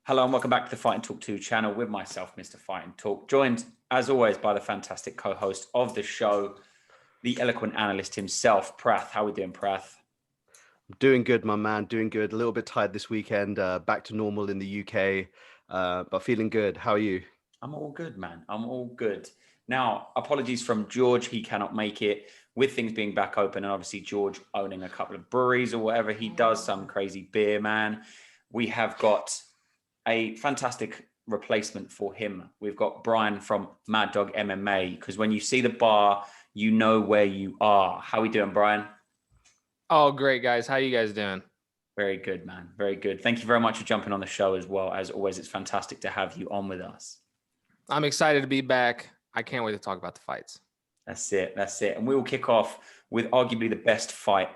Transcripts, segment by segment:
Hello and welcome back to the Fight and Talk 2 channel with myself, Mr. Fight and Talk, joined as always by the fantastic co-host of the show, the eloquent analyst himself, Prath. How are we doing, Prath? Doing good, my man. Doing good. A little bit tired this weekend. Back to normal in the UK, but feeling good. How are you? I'm all good, man. I'm all good. Now, apologies from George. He cannot make it with things being back open. And obviously, George owning a couple of breweries or whatever he does, some crazy beer, man. We have got a fantastic replacement for him. We've got Brian from Mad Dog MMA, because when you see the bar, you know where you are. How are we doing, Brian? Oh, great, guys. How you guys doing? Very good, man. Very good. Thank you very much for jumping on the show as well. As always, it's fantastic to have you on with us. I'm excited to be back. I can't wait to talk about the fights. That's it. That's it. And we will kick off with arguably the best fight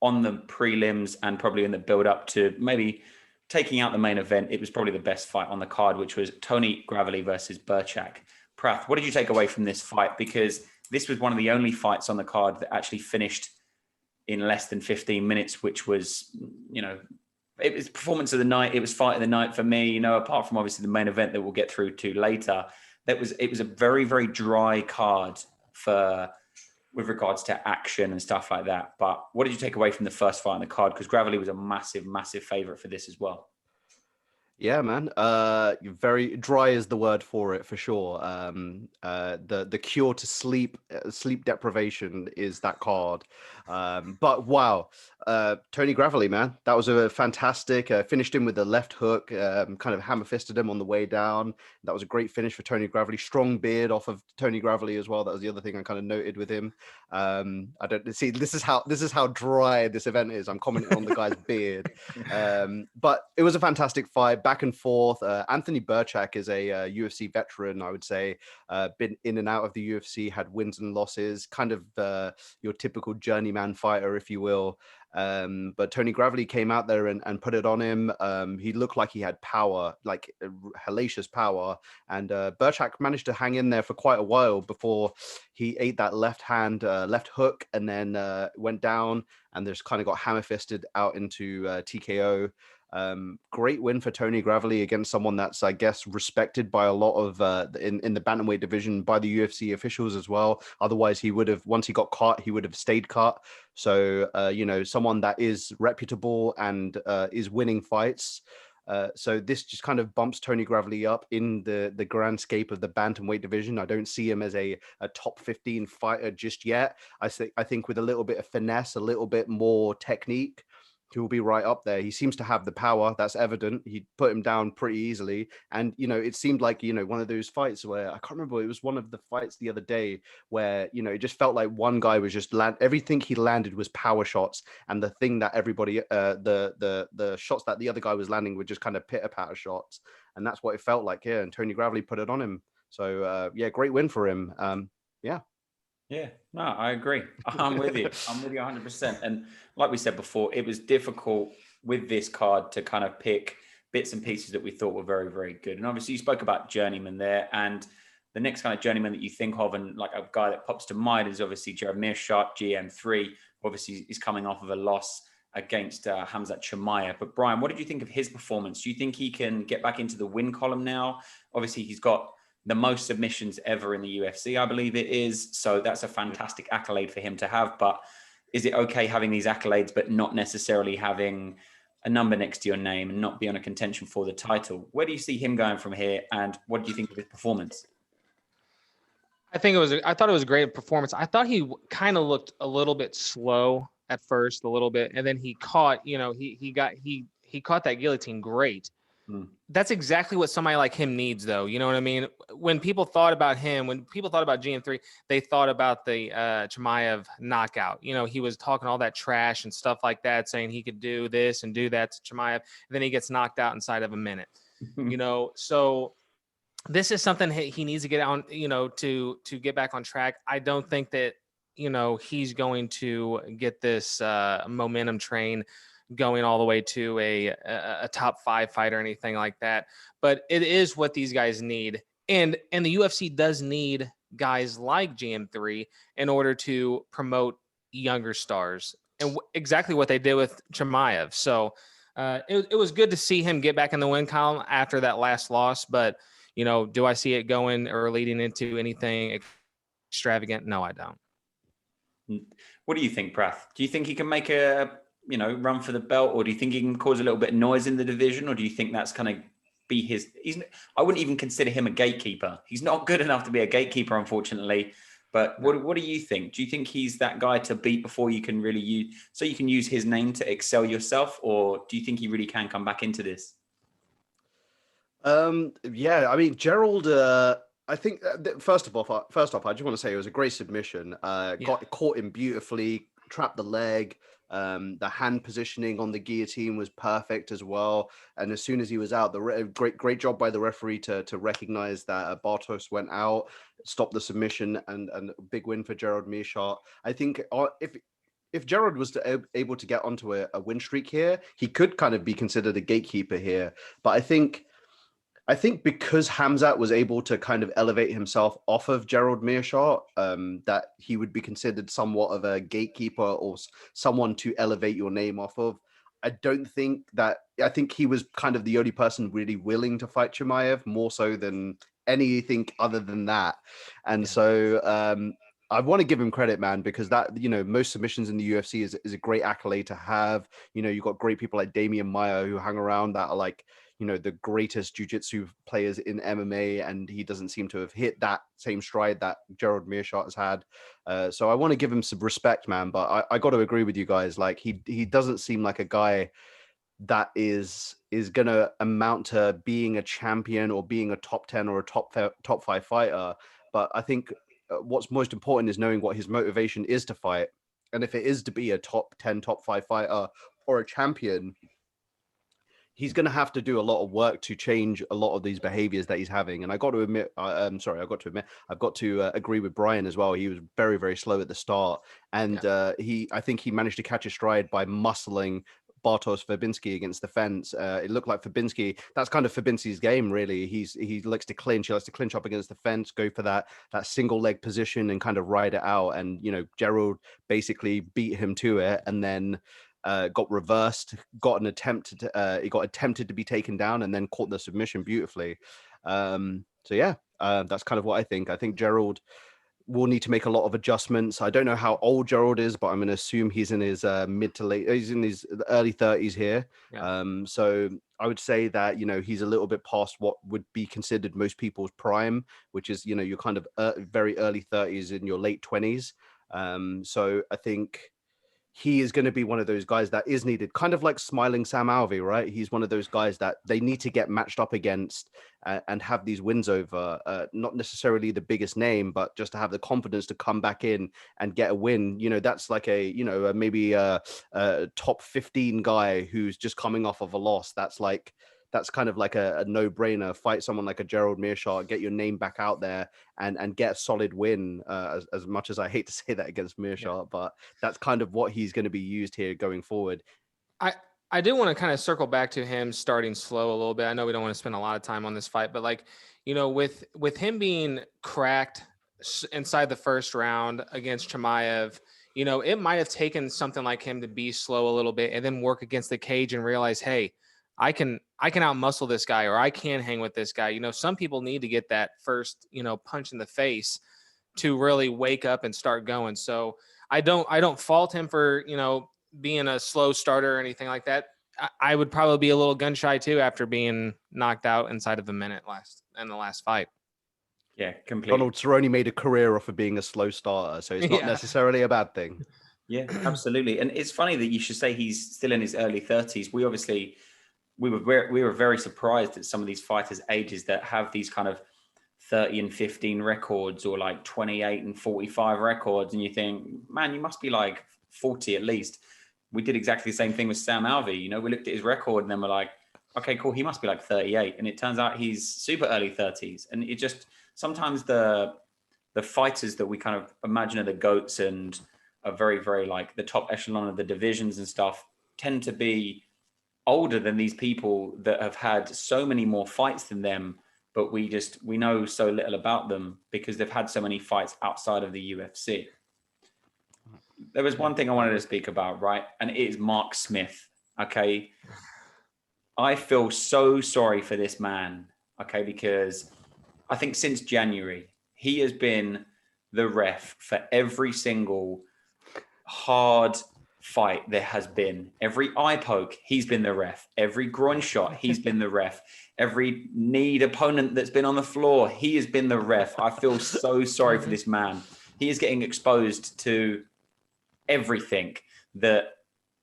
on the prelims and probably in the build up to maybe taking out the main event. It was probably the best fight on the card, which was Tony Gravely versus Burchak. Prath, what did you take away from this fight? Because this was one of the only fights on the card that actually finished in less than 15 minutes, which was, it was performance of the night. It was fight of the night for me, apart from obviously the main event that we'll get through to later. It was a very, very dry card with regards to action and stuff like that. But what did you take away from the first fight on the card? Because Gravely was a massive, massive favorite for this as well. Yeah, man. Very dry is the word for it, for sure. The cure to sleep deprivation is that card. But wow, Tony Gravely, man, that was a fantastic. Finished him with a left hook, kind of hammer fisted him on the way down. That was a great finish for Tony Gravely. Strong beard off of Tony Gravely as well. That was the other thing I kind of noted with him. I don't see. This is how dry this event is. I'm commenting on the guy's beard. But it was a fantastic fight. Back and forth. Anthony Burchak is a UFC veteran, I would say. Been in and out of the UFC, had wins and losses, kind of your typical journeyman fighter, if you will. But Tony Gravely came out there and put it on him. He looked like he had power, like hellacious power. And Burchak managed to hang in there for quite a while before he ate that left hook and then went down and just kind of got hammer fisted out into TKO. Great win for Tony Gravely against someone that's, I guess, respected by a lot of in the bantamweight division by the UFC officials as well. Otherwise, he would have, once he got caught, he would have stayed cut. So someone that is reputable and is winning fights. So this just kind of bumps Tony Gravely up in the grand scape of the bantamweight division. I don't see him as a top 15 fighter just yet. I think with a little bit of finesse, a little bit more technique, he will be right up there. He seems to have the power. That's evident. He put him down pretty easily. And, it seemed like, one of those fights where I can't remember. It was one of the fights the other day where, it just felt like one guy was just everything he landed was power shots. And the thing that everybody, the shots that the other guy was landing were just kind of pitter patter shots. And that's what it felt like here. And Tony Gravely put it on him. So, great win for him. Yeah. Yeah, no, I agree. I'm with you. I'm with you 100%. And like we said before, it was difficult with this card to kind of pick bits and pieces that we thought were very, very good. And obviously you spoke about journeyman there. And the next kind of journeyman that you think of, and like a guy that pops to mind, is obviously Jared Meerschaert, GM3. Obviously he's coming off of a loss against Khamzat Chimaev. But Brian, what did you think of his performance? Do you think he can get back into the win column now? Obviously he's got the most submissions ever in the UFC, I believe it is. So that's a fantastic accolade for him to have. But is it okay having these accolades, but not necessarily having a number next to your name and not be on a contention for the title? Where do you see him going from here? And what do you think of his performance? I thought it was a great performance. I thought he kind of looked a little bit slow at first, a little bit. And then he caught, he caught that guillotine great. That's exactly what somebody like him needs, though. You know what I mean? When people thought about him, when people thought about GM3, they thought about the Chimaev knockout. He was talking all that trash and stuff like that, saying he could do this and do that to Chimaev. And then he gets knocked out inside of a minute. So this is something he needs to get on, to get back on track. I don't think that, he's going to get this momentum train going all the way to a top 5 fight or anything like that. But it is what these guys need. And the UFC does need guys like GM3 in order to promote younger stars, and exactly what they did with Chimaev. So It was good to see him get back in the win column after that last loss. But, do I see it going or leading into anything extravagant? No, I don't. What do you think, Prath? Do you think he can make a run for the belt, or do you think he can cause a little bit of noise in the division, or do you think that's kind of be I wouldn't even consider him a gatekeeper. He's not good enough to be a gatekeeper, unfortunately. But what do you think? Do you think he's that guy to beat before you can really use his name to excel yourself, or do you think he really can come back into this? Yeah, I mean, Gerald, I think first off, I just want to say it was a great submission. Caught him beautifully, trapped the leg. The hand positioning on the guillotine was perfect as well. And as soon as he was out, great job by the referee to recognize that Bartos went out, stopped the submission, and big win for Gerald Meerschaert. I think if Gerald was able to get onto a win streak here, he could kind of be considered a gatekeeper here. But I think because Khamzat was able to kind of elevate himself off of Gerald Meerschaert, that he would be considered somewhat of a gatekeeper or someone to elevate your name off of. I think he was kind of the only person really willing to fight Chimaev, more so than anything other than that. And so I want to give him credit, man, because that, most submissions in the UFC is a great accolade to have. You've got great people like Damian Maia who hang around that are like, the greatest jiu-jitsu players in MMA, and he doesn't seem to have hit that same stride that Gerald Meerschaert has had. So I want to give him some respect, man, but I got to agree with you guys. Like he doesn't seem like a guy that is going to amount to being a champion or being a top 10 or a top 5 fighter. But I think what's most important is knowing what his motivation is to fight. And if it is to be a top 10, top 5 fighter or a champion, he's going to have to do a lot of work to change a lot of these behaviors that he's having. And I got to admit, I've got to agree with Brian as well. He was very, very slow at the start. And I think he managed to catch a stride by muscling Bartosz Verbinski against the fence. It looked like Verbinski, that's kind of Verbinski's game, really. He likes to clinch. He likes to clinch up against the fence, go for that single leg position and kind of ride it out. And, Gerald basically beat him to it, and then got reversed, he got attempted to be taken down, and then caught the submission beautifully. That's kind of what I think. I think Gerald will need to make a lot of adjustments. I don't know how old Gerald is, but I'm going to assume he's in his he's in his early 30s here. Yeah. So I would say that, he's a little bit past what would be considered most people's prime, which is, you're kind of very early 30s in your late 20s. So I think he is going to be one of those guys that is needed, kind of like smiling Sam Alvey, right? He's one of those guys that they need to get matched up against and have these wins over, not necessarily the biggest name, but just to have the confidence to come back in and get a win. That's like maybe a top 15 guy who's just coming off of a loss. That's kind of like a no-brainer. Fight someone like a Gerald Meerschaert, get your name back out there and get a solid win, as much as I hate to say that against Meerschaert, but that's kind of what he's going to be used here going forward. I do want to kind of circle back to him starting slow a little bit. I know we don't want to spend a lot of time on this fight, but with him being cracked inside the first round against Chimaev, it might have taken something like him to be slow a little bit and then work against the cage and realize, hey, I can out-muscle this guy, or I can hang with this guy. Some people need to get that first, punch in the face to really wake up and start going. So I don't fault him for, being a slow starter or anything like that. I would probably be a little gun shy too after being knocked out inside of a minute in the last fight. Yeah, completely. Donald Cerrone made a career off of being a slow starter, so it's not necessarily a bad thing. Yeah, absolutely. And it's funny that you should say he's still in his early 30s. We were very surprised at some of these fighters' ages that have these kind of 30 and 15 records, or like 28 and 45 records. And you think, man, you must be like 40 at least. We did exactly the same thing with Sam Alvey. We looked at his record and then we're like, okay, cool. He must be like 38. And it turns out he's super early 30s. And it just, sometimes the fighters that we kind of imagine are the GOATs and are very, very like the top echelon of the divisions and stuff tend to be older than these people that have had so many more fights than them, but we know so little about them because they've had so many fights outside of the UFC. There was one thing I wanted to speak about, right? And it is Mark Smith. Okay. I feel so sorry for this man, okay, because I think since January, he has been the ref for every single hard fight there has been. Every eye poke, he's been the ref. Every groin shot, he's been the ref. Every kneed opponent that's been on the floor, he has been the ref. I feel so sorry for this man. He is getting exposed to everything that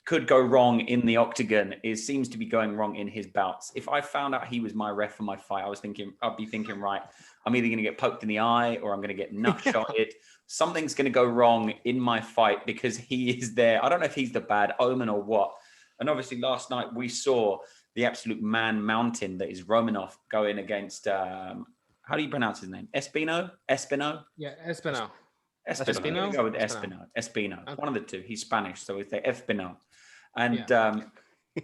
could go wrong in the octagon. It seems to be going wrong in his bouts. If I found out he was my ref for my fight, I'd be thinking, right, I'm either going to get poked in the eye or I'm going to get nut shotted. Something's going to go wrong in my fight because he is there. I don't know if he's the bad omen or what. And obviously last night we saw the absolute man mountain that is Romanov going against, how do you pronounce his name? Espino? Yeah, Espino. Espino. Go with Espino. Okay. One of the two. He's Spanish, so we say Espino. And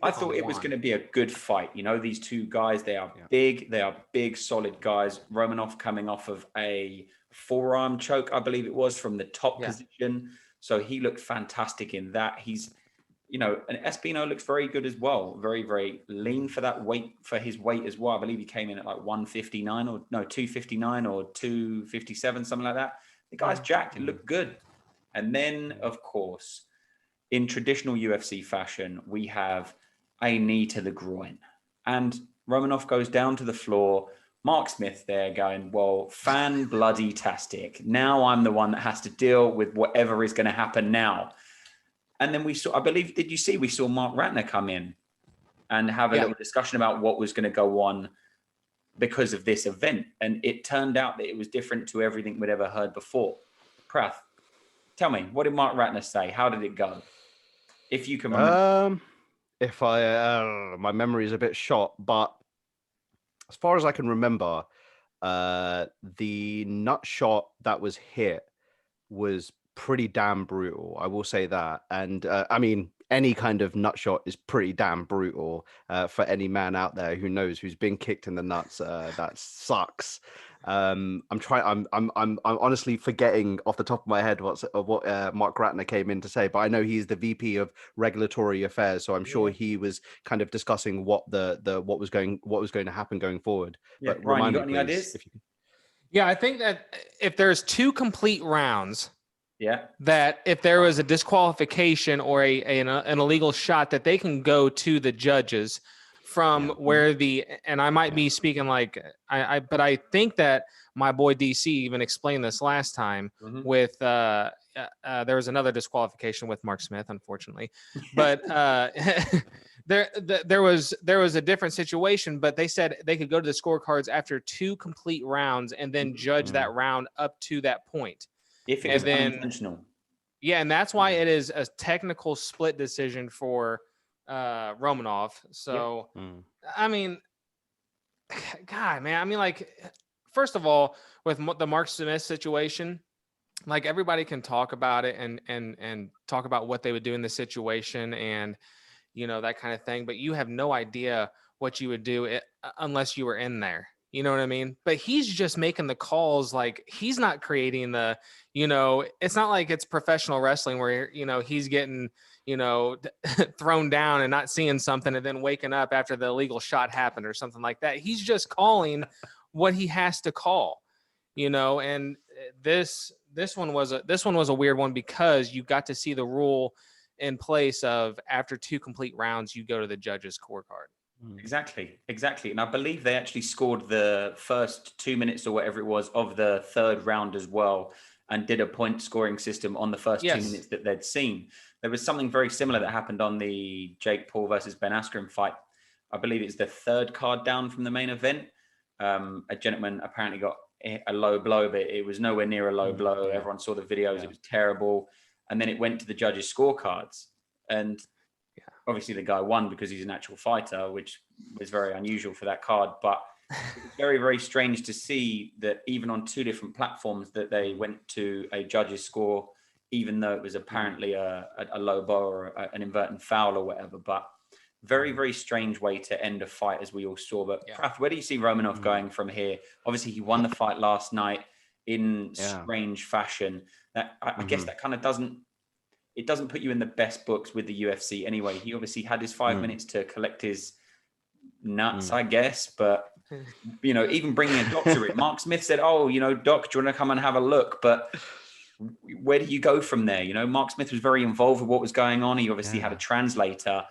I thought it was going to be a good fight. You know, these two guys, they are big. They are big, solid guys. Romanov coming off of a forearm choke, I believe it was, from the top position. So he looked fantastic in that. He's, you know, and Espino looks very good as well. Very, very lean for that weight, for his weight as well. I believe he came in at like 159 or no, 259 or 257, something like that. The guy's jacked. It looked good. And then, of course, in traditional UFC fashion, we have a knee to the groin. And Romanov goes down to the floor. Mark Smith there going, well, fan bloody tastic. Now I'm the one that has to deal with whatever is going to happen now. And then we saw, I believe, did you see, we saw Mark Ratner come in and have a little discussion about what was going to go on because of this event. And it turned out that it was different to everything we'd ever heard before. Prath, tell me, what did Mark Ratner say? How did it go? If you can remember. If my memory is a bit shot, but as far as I can remember, the nut shot that was hit was pretty damn brutal. I will say that. And I mean, any kind of nut shot is pretty damn brutal for any man out there who knows, who's been kicked in the nuts. That sucks. I'm honestly forgetting off the top of my head what Mark Ratner came in to say, but I know he's the VP of Regulatory Affairs, so I'm sure he was kind of discussing what what was going to happen going forward. Yeah, but Brian, you got me, any please, ideas? if you can. Yeah, I think that if there's 2 complete rounds, that if there was a disqualification or an illegal shot, that they can go to the judges from where and I might be speaking like but I think that my boy DC even explained this last time with there was another disqualification with Mark Smith, unfortunately, but there was a different situation, but they said they could go to the scorecards after 2 complete rounds and then judge that round up to that point. If it was unintentional. Yeah, and that's why it is a technical split decision for Romanov. So, I mean, God, man, I mean, like, first of all, with the Mark Smith situation, like, everybody can talk about it and talk about what they would do in the situation and, you know, that kind of thing, but you have no idea what you would do unless you were in there. You know what I mean? But he's just making the calls. Like, he's not creating the, you know, it's not like it's professional wrestling where, you know, he's getting, you know, thrown down and not seeing something and then waking up after the illegal shot happened or something like that. He's just calling what he has to call, you know, and this one was a weird one because you got to see the rule in place of after 2 complete rounds, you go to the judge's scorecard. Exactly. And I believe they actually scored the first 2 minutes or whatever it was of the third round as well, and did a point scoring system on the first 2 minutes that they'd seen. There was something very similar that happened on the Jake Paul versus Ben Askren fight. I believe it's the third card down from the main event. A gentleman apparently got a low blow, but it was nowhere near a low blow. Everyone saw the videos. It was terrible. And then it went to the judges' scorecards. And obviously the guy won because he's an actual fighter, which was very unusual for that card. But it was very, very strange to see that even on 2 different platforms that they went to a judge's score, even though it was apparently a low blow or an inverted foul or whatever. But very, very strange way to end a fight, as we all saw. But Prath, where do you see Romanov going from here? Obviously, he won the fight last night in strange fashion. That I guess that kind of doesn't put you in the best books with the UFC anyway. He obviously had his 5 minutes to collect his nuts, I guess. But, you know, even bringing a doctor in, Mark Smith said, oh, you know, Doc, do you want to come and have a look? But where do you go from there? You know, Mark Smith was very involved with what was going on. He obviously had a translator,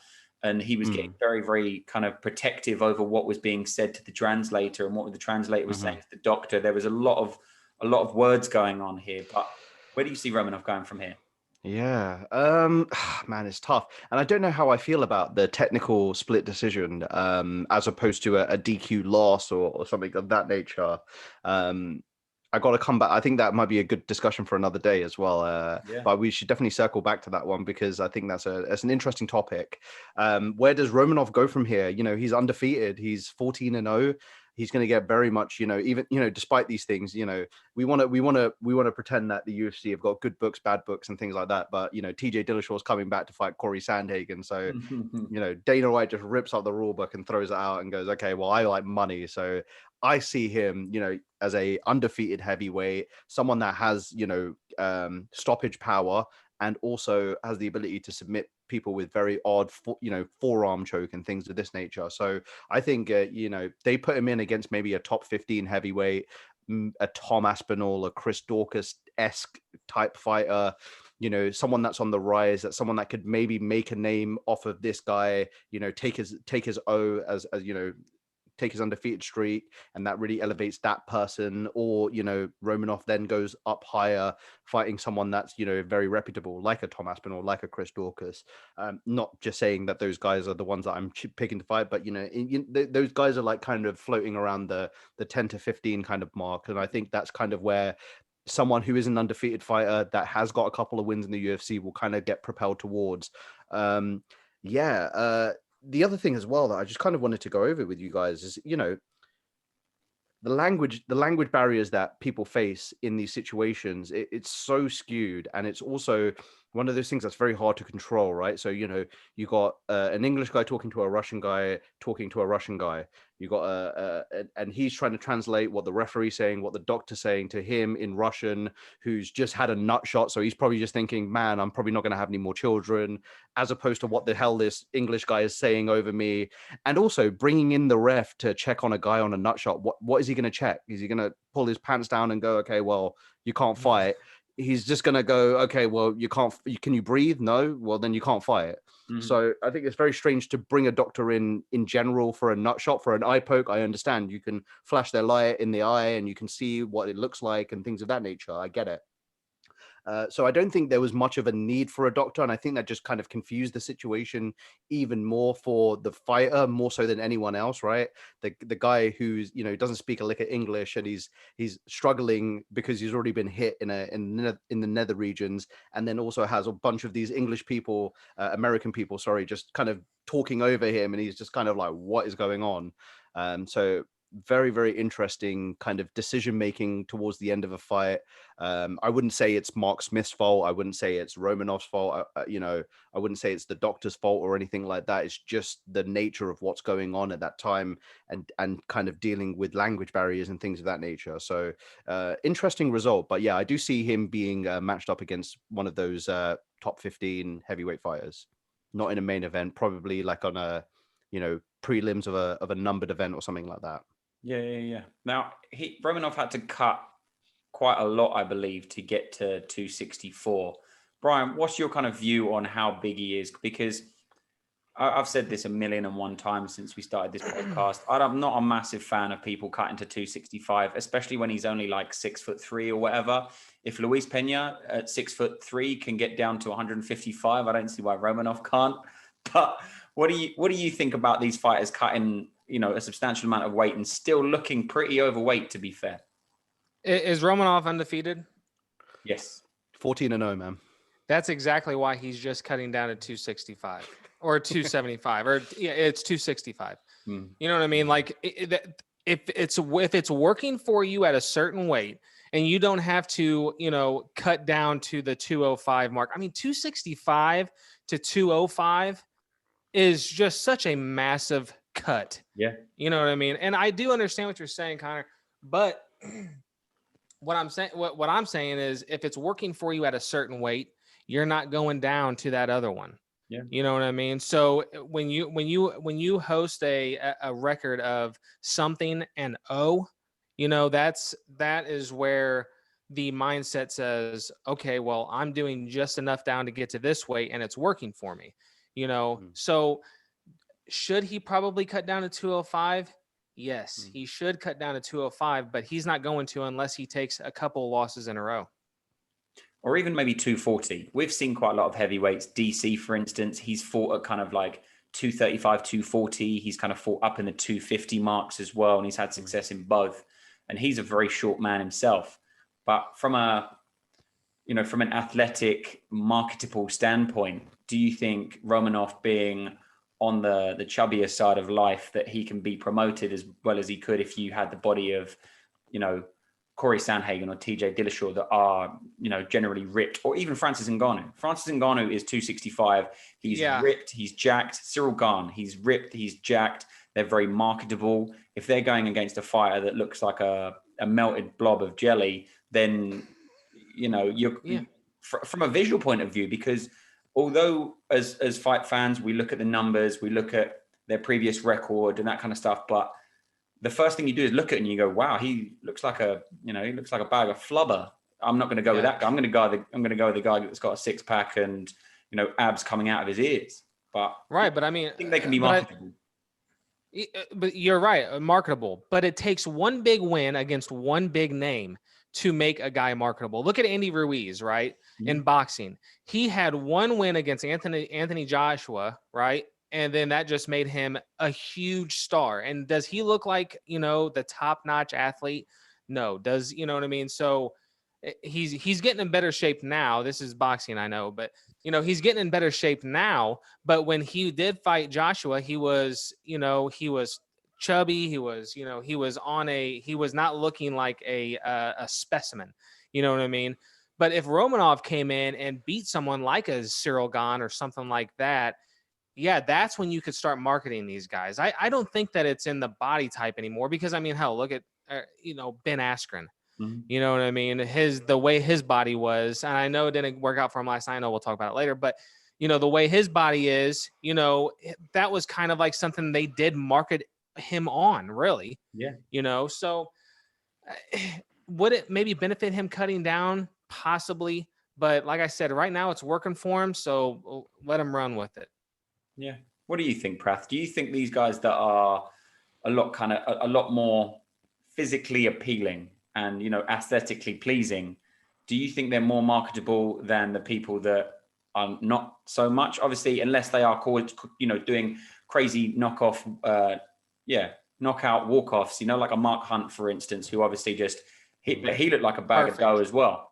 and he was getting very, very kind of protective over what was being said to the translator and what the translator was saying to the doctor. There was a lot of words going on here. But where do you see Romanov going from here? Yeah, man, it's tough, and I don't know how I feel about the technical split decision, as opposed to a DQ loss or something of that nature. I got to come back. I think that might be a good discussion for another day as well. But we should definitely circle back to that one, because I think that's an interesting topic. Where does Romanov go from here? You know, he's undefeated. He's 14-0. He's going to get very much, you know, even, you know, despite these things, you know, we want to pretend that the UFC have got good books, bad books, and things like that. But, you know, TJ Dillashaw's coming back to fight Corey Sandhagen. So, you know, Dana White just rips up the rule book and throws it out and goes, okay, well, I like money. So I see him, you know, as a undefeated heavyweight, someone that has, you know, stoppage power, and also has the ability to submit people with very odd, you know, forearm choke and things of this nature. So I think, you know, they put him in against maybe a top 15 heavyweight, a Tom Aspinall, a Chris Daukaus-esque type fighter, you know, someone that's on the rise, that's someone that could maybe make a name off of this guy, you know, take his O as you know, take his undefeated streak, and that really elevates that person. Or, you know, Romanov then goes up higher, fighting someone that's, you know, very reputable, like a Tom Aspinall, like a Chris Daukaus. Not just saying that those guys are the ones that I'm picking to fight, but, you know, those guys are like kind of floating around the 10 to 15 kind of mark. And I think that's kind of where someone who is an undefeated fighter that has got a couple of wins in the UFC will kind of get propelled towards. The other thing as well that I just kind of wanted to go over with you guys is, you know, the language barriers that people face in these situations. It's so skewed, and it's also one of those things that's very hard to control, right? So, you know, you got an English guy talking to a Russian guy, you got and he's trying to translate what the referee's saying, what the doctor's saying to him in Russian, who's just had a nut shot. So he's probably just thinking, man, I'm probably not going to have any more children, as opposed to what the hell this English guy is saying over me. And also bringing in the ref to check on a guy on a nut shot. What is he going to check? Is he going to pull his pants down and go, okay, well, you can't fight? He's just going to go, okay, well, can you breathe? No. Well, then you can't fight. So I think it's very strange to bring a doctor in general for a nut shot, for an eye poke. I understand you can flash their light in the eye and you can see what it looks like and things of that nature. I get it. So I don't think there was much of a need for a doctor, and I think that just kind of confused the situation even more for the fighter, more so than anyone else, right? The guy who's, you know, doesn't speak a lick of English, and he's struggling because he's already been hit in the nether regions, and then also has a bunch of these English people, American people, sorry, just kind of talking over him, and he's just kind of like, what is going on? So very, very interesting kind of decision making towards the end of a fight. I wouldn't say it's Mark Smith's fault. I wouldn't say it's Romanov's fault. You know, I wouldn't say it's the doctor's fault or anything like that. It's just the nature of what's going on at that time, and kind of dealing with language barriers and things of that nature. So interesting result. But yeah, I do see him being matched up against one of those top 15 heavyweight fighters, not in a main event, probably like on a, you know, prelims of a numbered event or something like that. Yeah. Now, Romanov had to cut quite a lot, I believe, to get to 264. Brian, what's your kind of view on how big he is? Because I've said this 1,000,001 times since we started this podcast. I'm not a massive fan of people cutting to 265, especially when he's only like 6'3" or whatever. If Luis Pena at 6'3" can get down to 155, I don't see why Romanov can't. But what do you think about these fighters cutting, you know, a substantial amount of weight and still looking pretty overweight, to be fair? Is Romanov undefeated? Yes. 14-0, man. That's exactly why he's just cutting down to 265 or 275, or yeah, it's 265. You know what I mean? Like if it's working for you at a certain weight and you don't have to, you know, cut down to the 205 mark. I mean, 265 to 205 is just such a massive cut. Yeah. You know what I mean? And I do understand what you're saying, Connor, but what I'm saying is if it's working for you at a certain weight, you're not going down to that other one. Yeah. You know what I mean? So when you host a record of something and that is where the mindset says, okay, well, I'm doing just enough down to get to this weight and it's working for me. So should he probably cut down to 205? Yes, he should cut down to 205, but he's not going to unless he takes a couple losses in a row. Or even maybe 240. We've seen quite a lot of heavyweights. DC, for instance, he's fought at kind of like 235, 240. He's kind of fought up in the 250 marks as well, and he's had success in both. And he's a very short man himself. But from an athletic, marketable standpoint, do you think Romanov being on the chubbier side of life, that he can be promoted as well as he could if you had the body of, Corey Sandhagen or TJ Dillashaw that are, generally ripped, or even Francis Ngannou. Francis Ngannou is 265. He's ripped, he's jacked. Cyril Gane, he's ripped, he's jacked. They're very marketable. If they're going against a fighter that looks like a melted blob of jelly, then, from a visual point of view, because although as fight fans, we look at the numbers, we look at their previous record and that kind of stuff, but the first thing you do is look at it and you go, wow, he looks like a bag of flubber. I'm not going to go with that guy. I'm going to go with the guy that's got a six pack and, abs coming out of his ears. But I mean, I think they can be marketable. But you're right, marketable. But it takes one big win against one big name to make a guy marketable. Look at Andy Ruiz, right? In boxing, he had one win against Anthony Joshua, right? And then that just made him a huge star. And does he look like, the top-notch athlete? No. Does, you know what I mean? So he's getting in better shape now. This is boxing, I know, but he's getting in better shape now. But when he did fight Joshua, he was chubby. He was not looking like a specimen. You know what I mean? But if Romanov came in and beat someone like a Cyril Gane or something like that, yeah, that's when you could start marketing these guys. I don't think that it's in the body type anymore, because hell, look at Ben Askren. You know what I mean? The way his body was, and I know it didn't work out for him last night. I know we'll talk about it later, but the way his body is, that was kind of like something they did market him on, really. Yeah. So would it maybe benefit him cutting down? Possibly, but like I said, right now it's working for him, so let him run with it. Yeah. What do you think, Prath? Do you think these guys that are a lot more physically appealing and, aesthetically pleasing, do you think they're more marketable than the people that are not so much? Obviously, unless they are called, doing crazy knockout walk-offs, like a Mark Hunt, for instance, who obviously just, he looked like a bag of dough as well.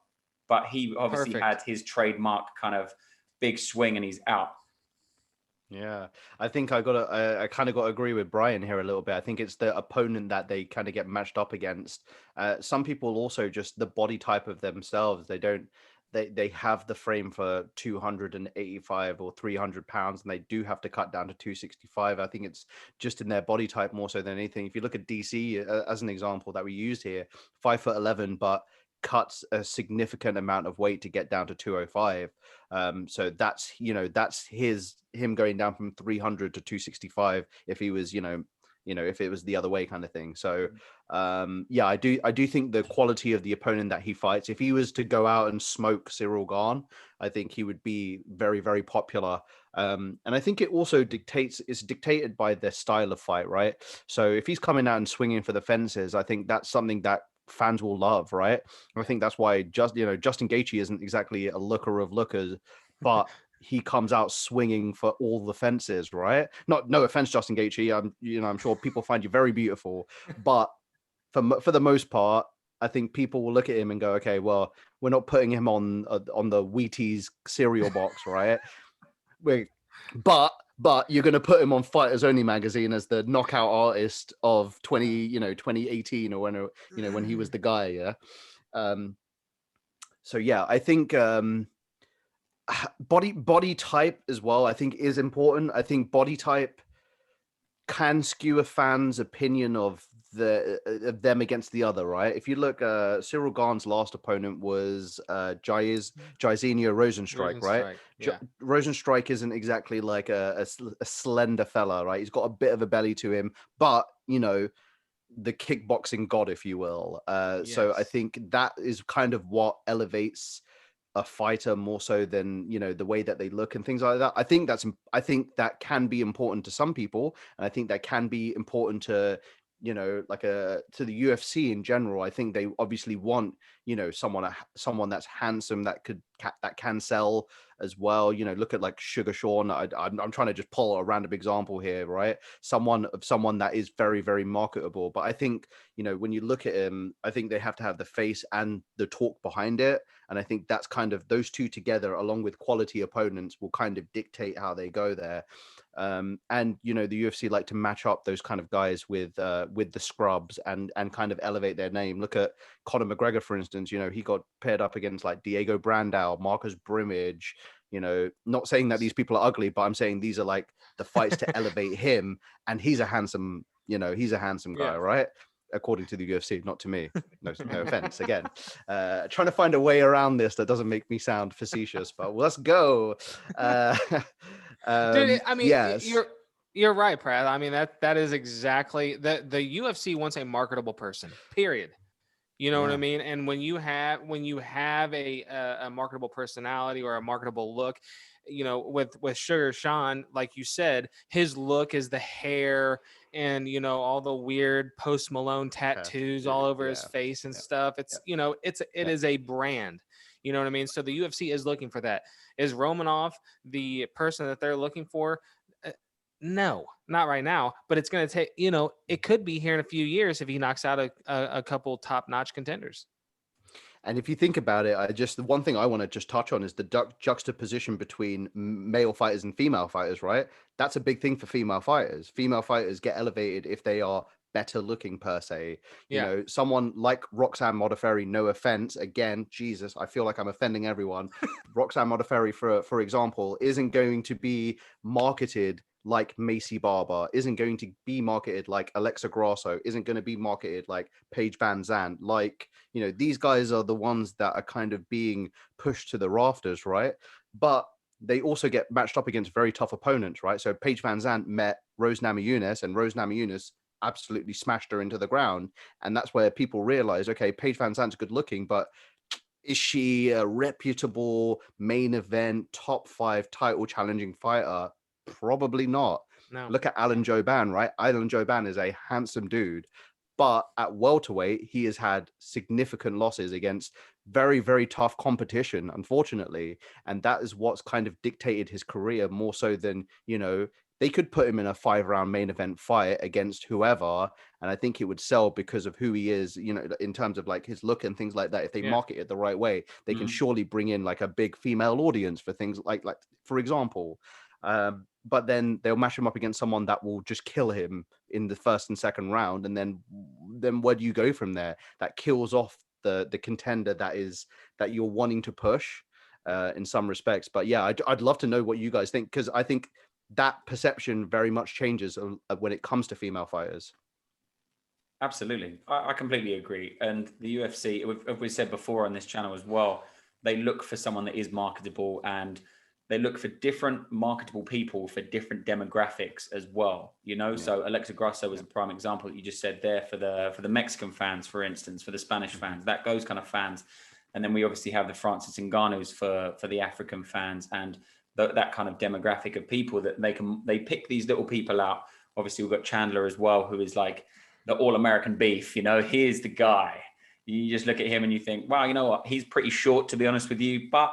But he obviously had his trademark kind of big swing and he's out. Yeah, I think I kind of got to agree with Brian here a little bit. I think it's the opponent that they kind of get matched up against. Some people also just the body type of themselves. They have the frame for 285 or 300 pounds, and they do have to cut down to 265. I think it's just in their body type more so than anything. If you look at DC as an example that we used here, 5'11", but cuts a significant amount of weight to get down to 205. So that's him going down from 300 to 265 if he was if it was the other way kind of thing. So I do think the quality of the opponent that he fights, if he was to go out and smoke Cyril Gane, I think he would be very, very popular. And I think it also it's dictated by their style of fight, right? So if he's coming out and swinging for the fences, I think that's something that fans will love, right? I think that's why Justin Gaethje isn't exactly a looker of lookers, but he comes out swinging for all the fences, right? No offense, Justin Gaethje. I'm sure people find you very beautiful, but for the most part, I think people will look at him and go, okay, well, we're not putting him on the Wheaties cereal box, right? But you're going to put him on Fighters Only magazine as the knockout artist of 2018 or when he was the guy. Yeah. So yeah, I think body type as well, I think is important. I think body type can skew a fan's opinion of them against the other, right? If you look, Cyril Gahn's last opponent was Jairzinho Rosenstrike, right? Rosenstrike, yeah. Rosenstrike isn't exactly like a slender fella, right? He's got a bit of a belly to him, but you know, the kickboxing god, if you will. So I Yes. think that is kind of what elevates a fighter more so than, you know, the way that they look and things like that. I think that can be important to some people, and I think that can be important to, you know, like to the UFC in general. I think they obviously want, you know, someone that's handsome, that can sell as well. You know, look at like Sugar Sean. I'm trying to just pull a random example here, right? Someone that is very, very marketable. But I think, you know, when you look at him, I think they have to have the face and the talk behind it. And I think that's kind of those two together, along with quality opponents, will kind of dictate how they go there. And you know, the UFC like to match up those kind of guys with the scrubs and kind of elevate their name. Look at Conor McGregor, for instance. You know, he got paired up against like Diego Brandao, Marcus Brimage. You know, not saying that these people are ugly, but I'm saying these are like the fights to elevate him. And he's a handsome guy, right? According to the UFC, not to me. No offense. Again, trying to find a way around this that doesn't make me sound facetious, but let's go. Dude, I mean, yes. you're right, Pratt. I mean, that is exactly the UFC wants a marketable person. Period. You know what I mean? And when you have a marketable personality or a marketable look, you know, with Sugar Sean, like you said, his look is the hair and, you know, all the weird Post Malone tattoos all over his face and stuff. It's, you know, it is a brand. You know what I mean? So the UFC is looking for that. Is Romanov the person that they're looking for? No, not right now, but it's going to take, you know, it could be here in a few years if he knocks out a couple top-notch contenders. And if you think about it, the one thing I want to just touch on is the juxtaposition between male fighters and female fighters, right? That's a big thing for female fighters. Female fighters get elevated if they are better looking per se. You know, someone like Roxanne Modafferi, no offense, again, Jesus, I feel like I'm offending everyone. Roxanne Modafferi, for example, isn't going to be marketed like Macy Barber, isn't going to be marketed like Alexa Grasso, isn't going to be marketed like Paige Van Zandt. Like, you know, these guys are the ones that are kind of being pushed to the rafters, right? But they also get matched up against very tough opponents, right? So Paige Van Zandt met Rose Namajunas, and Rose Namajunas absolutely smashed her into the ground. And that's where people realize, okay, Paige Van Zandt's good looking, but is she a reputable main event, top 5 title challenging fighter? Probably not. No. Look at Alan Jouban, right? Alan Jouban is a handsome dude, but at welterweight, he has had significant losses against very, very tough competition, unfortunately. And that is what's kind of dictated his career more so than, you know, they could put him in a 5-round main event fight against whoever, and I think it would sell because of who he is, you know, in terms of like his look and things like that. If they market it the right way, they can surely bring in like a big female audience for things like for example. But then they'll mash him up against someone that will just kill him in the first and second round, and then where do you go from there? That kills off the contender that you're wanting to push in some respects. But yeah, I'd love to know what you guys think, because I think that perception very much changes when it comes to female fighters. Absolutely. I completely agree. And the UFC, as we said before on this channel as well, they look for someone that is marketable, and they look for different marketable people for different demographics as well. You know, so Alexa Grasso was a prime example that you just said there for the Mexican fans, for instance, for the Spanish fans, those kind of fans. And then we obviously have the Francis Ngannou's for the African fans, and that kind of demographic of people that they pick these little people out. Obviously, we've got Chandler as well, who is like the all-American beef. You know, here's the guy. You just look at him and you think, wow, you know what? He's pretty short, to be honest with you, but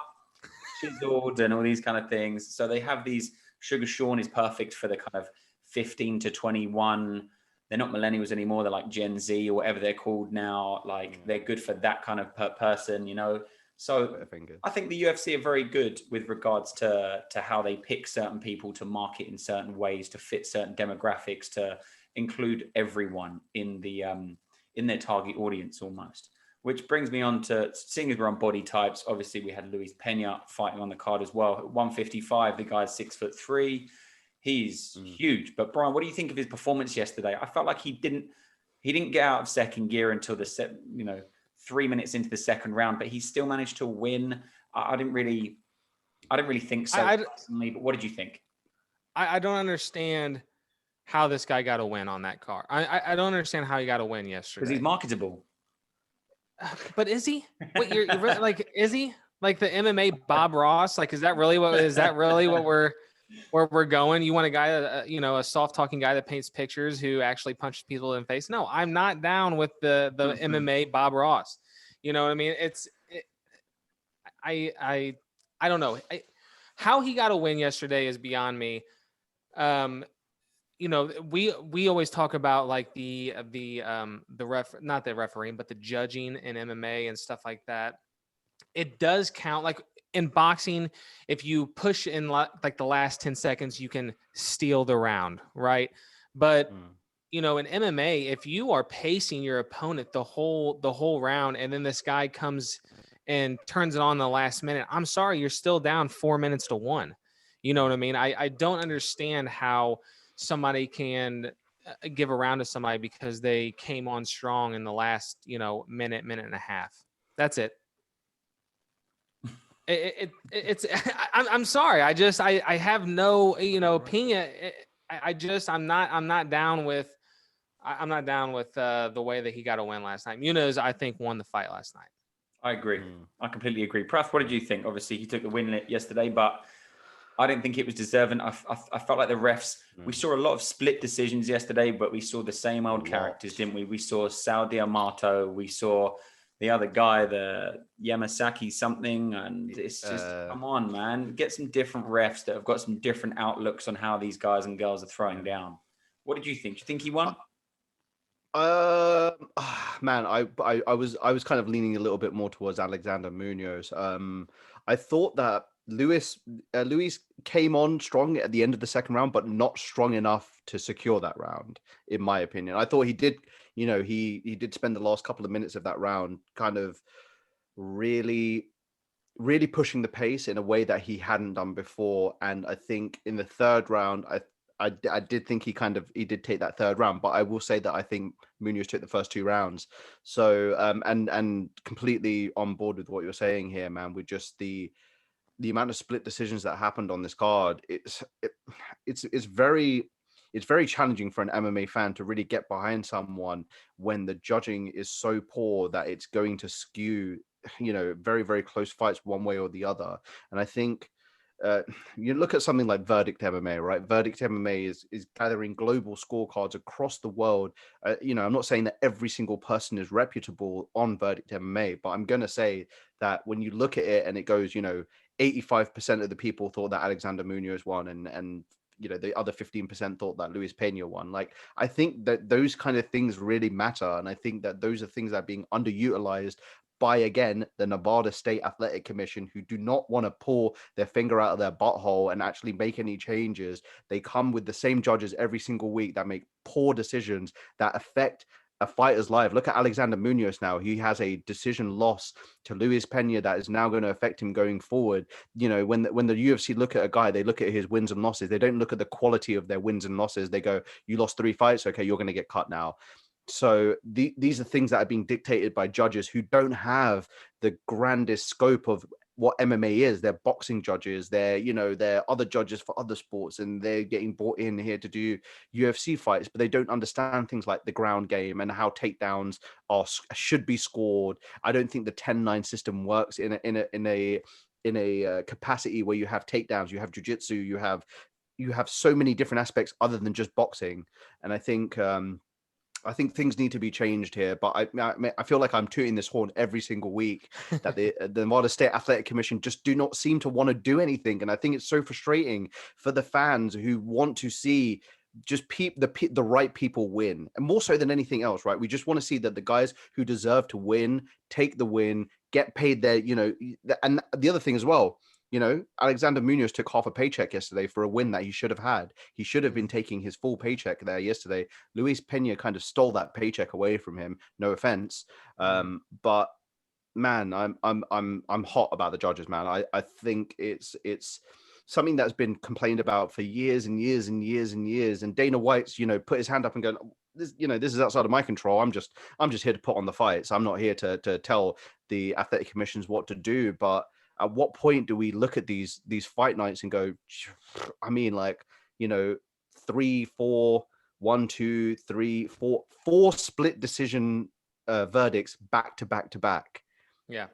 chiseled and all these kind of things. So they have these. Sugar Sean is perfect for the kind of 15 to 21. They're not millennials anymore. They're like Gen Z or whatever they're called now. Like they're good for that kind of person, you know. So I think the UFC are very good with regards to how they pick certain people to market in certain ways, to fit certain demographics, to include everyone in their target audience almost. Which brings me on to, seeing as we're on body types, obviously we had Luis Pena fighting on the card as well. At 155, the guy's 6'3". He's huge. But Brian, what do you think of his performance yesterday? I felt like he he didn't get out of second gear until 3 minutes into the second round, but he still managed to win. I didn't really think so personally, but what did you think? I don't understand how this guy got a win on that card. I don't understand how he got a win yesterday. Because he's marketable. But is he? What you're really, like? Is he like the MMA Bob Ross? Like, is that really what where we're going? You want a guy, a soft talking guy that paints pictures who actually punches people in the face? No, I'm not down with the MMA Bob Ross. You know what I mean? I don't know. How he got a win yesterday is beyond me. We always talk about like the not the refereeing, but the judging in MMA and stuff like that. It does count. Like in boxing, if you push in like the last 10 seconds, you can steal the round, right? But in MMA, if you are pacing your opponent the whole round, and then this guy comes and turns it on the last minute, I'm sorry, you're still down 4 minutes to 1. You know what I mean? I don't understand how somebody can give a round to somebody because they came on strong in the last, minute and a half. That's it. It's I'm sorry. I have no, opinion. I'm not down with the way that he got a win last night. Muniz, I think, won the fight last night. I agree. I completely agree. Prath, what did you think? Obviously, he took the win yesterday, but I didn't think it was deserving. I felt like the refs, we saw a lot of split decisions yesterday, but we saw the same old characters, didn't we? We saw Saudi Amato, we saw the other guy, the Yamasaki something, and it's just, come on, man. Get some different refs that have got some different outlooks on how these guys and girls are throwing down. What did you think? Do you think he won? Man, I was kind of leaning a little bit more towards Alexander Munoz. I thought that Luis came on strong at the end of the second round, but not strong enough to secure that round, in my opinion. I thought he did, he did spend the last couple of minutes of that round kind of really pushing the pace in a way that he hadn't done before. And I think in the third round, I did think he did take that third round, but I will say that I think Munoz took the first 2 rounds. So and completely on board with what you're saying here, man. With just the amount of split decisions that happened on this card, it's very challenging for an MMA fan to really get behind someone when the judging is so poor that it's going to skew, very, very close fights one way or the other. And I think you look at something like Verdict MMA, right? Verdict MMA is gathering global scorecards across the world. I'm not saying that every single person is reputable on Verdict MMA, but I'm going to say that when you look at it and it goes, 85% of the people thought that Alexander Munoz won, and the other 15% thought that Luis Pena won. Like, I think that those kind of things really matter, and I think that those are things that are being underutilized by, again, the Nevada State Athletic Commission, who do not want to pull their finger out of their butthole and actually make any changes. They come with the same judges every single week that make poor decisions that affect a fighter's life. Look at Alexander Munoz now. He has a decision loss to Luis Pena that is now going to affect him going forward. When the UFC look at a guy, they look at his wins and losses. They don't look at the quality of their wins and losses. They go, you lost 3 fights. Okay, you're going to get cut now. So these are things that are being dictated by judges who don't have the grandest scope of what MMA is. They're boxing judges. They're other judges for other sports, and they're getting brought in here to do UFC fights, but they don't understand things like the ground game and how takedowns should be scored. I don't think the 10-9 system works in a capacity where you have takedowns, you have jiu-jitsu, you have so many different aspects other than just boxing. And I think things need to be changed here, but I feel like I'm tooting this horn every single week that the Nevada State Athletic Commission just do not seem to want to do anything. And I think it's so frustrating for the fans who want to see just the right people win, and more so than anything else, right? We just want to see that the guys who deserve to win, take the win, get paid their, and the other thing as well, Alexander Munoz took half a paycheck yesterday for a win that he should have had. He should have been taking his full paycheck there yesterday. Luis Pena kind of stole that paycheck away from him. No offense, but man, I'm hot about the judges, man. I think it's something that's been complained about for years and years and years and years. And Dana White's, put his hand up and go, this, this is outside of my control. I'm just here to put on the fights. I'm not here to tell the athletic commissions what to do. But at what point do we look at these fight nights and go, I mean, like, 3, 4, 1, 2, 3, 4 split decision verdicts back to back to back? Yeah.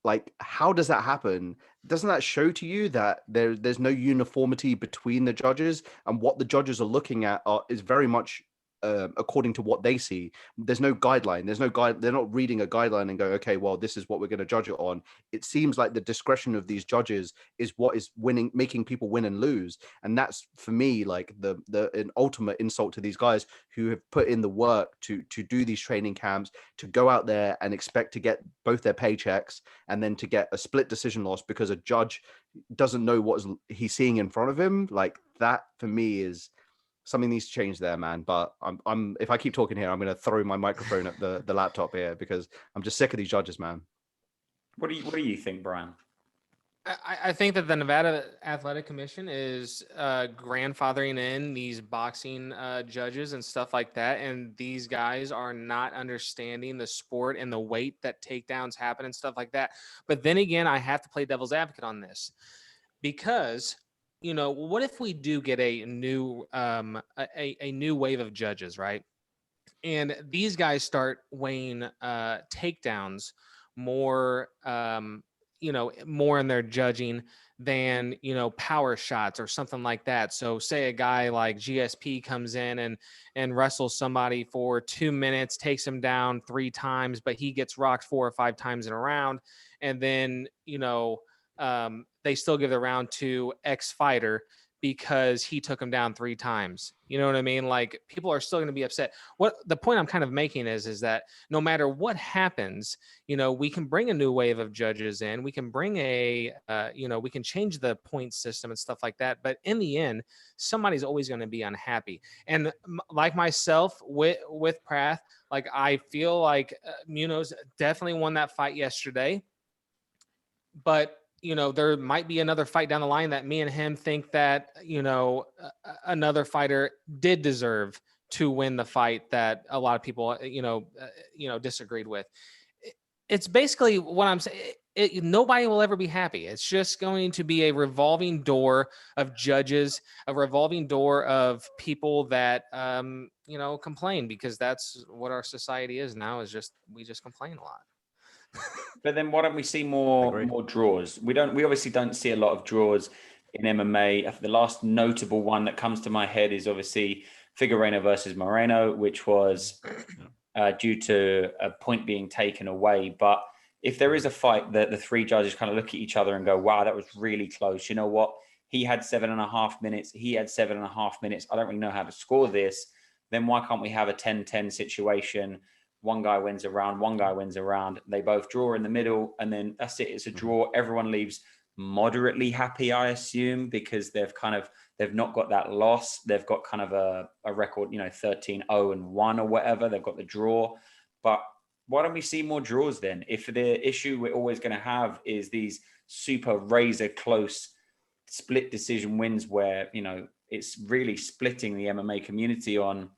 Like, how does that happen? Doesn't that show to you that there's no uniformity between the judges, and what the judges are looking at is very much according to what they see? There's no guideline. There's no guide. They're not reading a guideline and going, okay, well, this is what we're going to judge it on. It seems like the discretion of these judges is what is making people win and lose. And that's, for me, like an ultimate insult to these guys who have put in the work to do these training camps, to go out there and expect to get both their paychecks, and then to get a split decision loss because a judge doesn't know what he's seeing in front of him. Like, that for me is something needs to change there, man. But I'm if I keep talking here, I'm going to throw my microphone at the laptop here, because I'm just sick of these judges, man. What do you think, Brian? I think that the Nevada Athletic Commission is grandfathering in these boxing judges and stuff like that. And these guys are not understanding the sport and the weight that takedowns happen and stuff like that. But then again, I have to play devil's advocate on this, because, what if we do get a new a new wave of judges, right? And these guys start weighing takedowns more, more in their judging than, power shots or something like that. So say a guy like GSP comes in and wrestles somebody for 2 minutes, takes him down 3 times, but he gets rocked 4 or 5 times in a round. And then, they still give the round to X fighter because he took him down 3 times. You know what I mean? Like, people are still going to be upset. What the point I'm kind of making is that no matter what happens, we can bring a new wave of judges in. We can bring we can change the point system and stuff like that. But in the end, somebody's always going to be unhappy. And like myself with Prath, like, I feel like Munoz definitely won that fight yesterday. But there might be another fight down the line that me and him think that, another fighter did deserve to win the fight that a lot of people, disagreed with. It's basically what I'm saying. Nobody will ever be happy. It's just going to be a revolving door of judges, a revolving door of people that, complain, because that's what our society is now, we just complain a lot. But then why don't we see more draws? We obviously don't see a lot of draws in MMA. The last notable one that comes to my head is obviously Figueiredo versus Moreno, which was due to a point being taken away. But if there is a fight that the 3 judges kind of look at each other and go, wow, that was really close. You know what? He had 7.5 minutes. He had 7.5 minutes. I don't really know how to score this. Then why can't we have a 10-10 situation? One guy wins a round, one guy wins a round. They both draw in the middle, and then that's it. It's a draw. Everyone leaves moderately happy, I assume, because they've not got that loss. They've got kind of a record, 13-0-1 or whatever. They've got the draw. But why don't we see more draws then? If the issue we're always going to have is these super razor close split decision wins where, it's really splitting the MMA community on,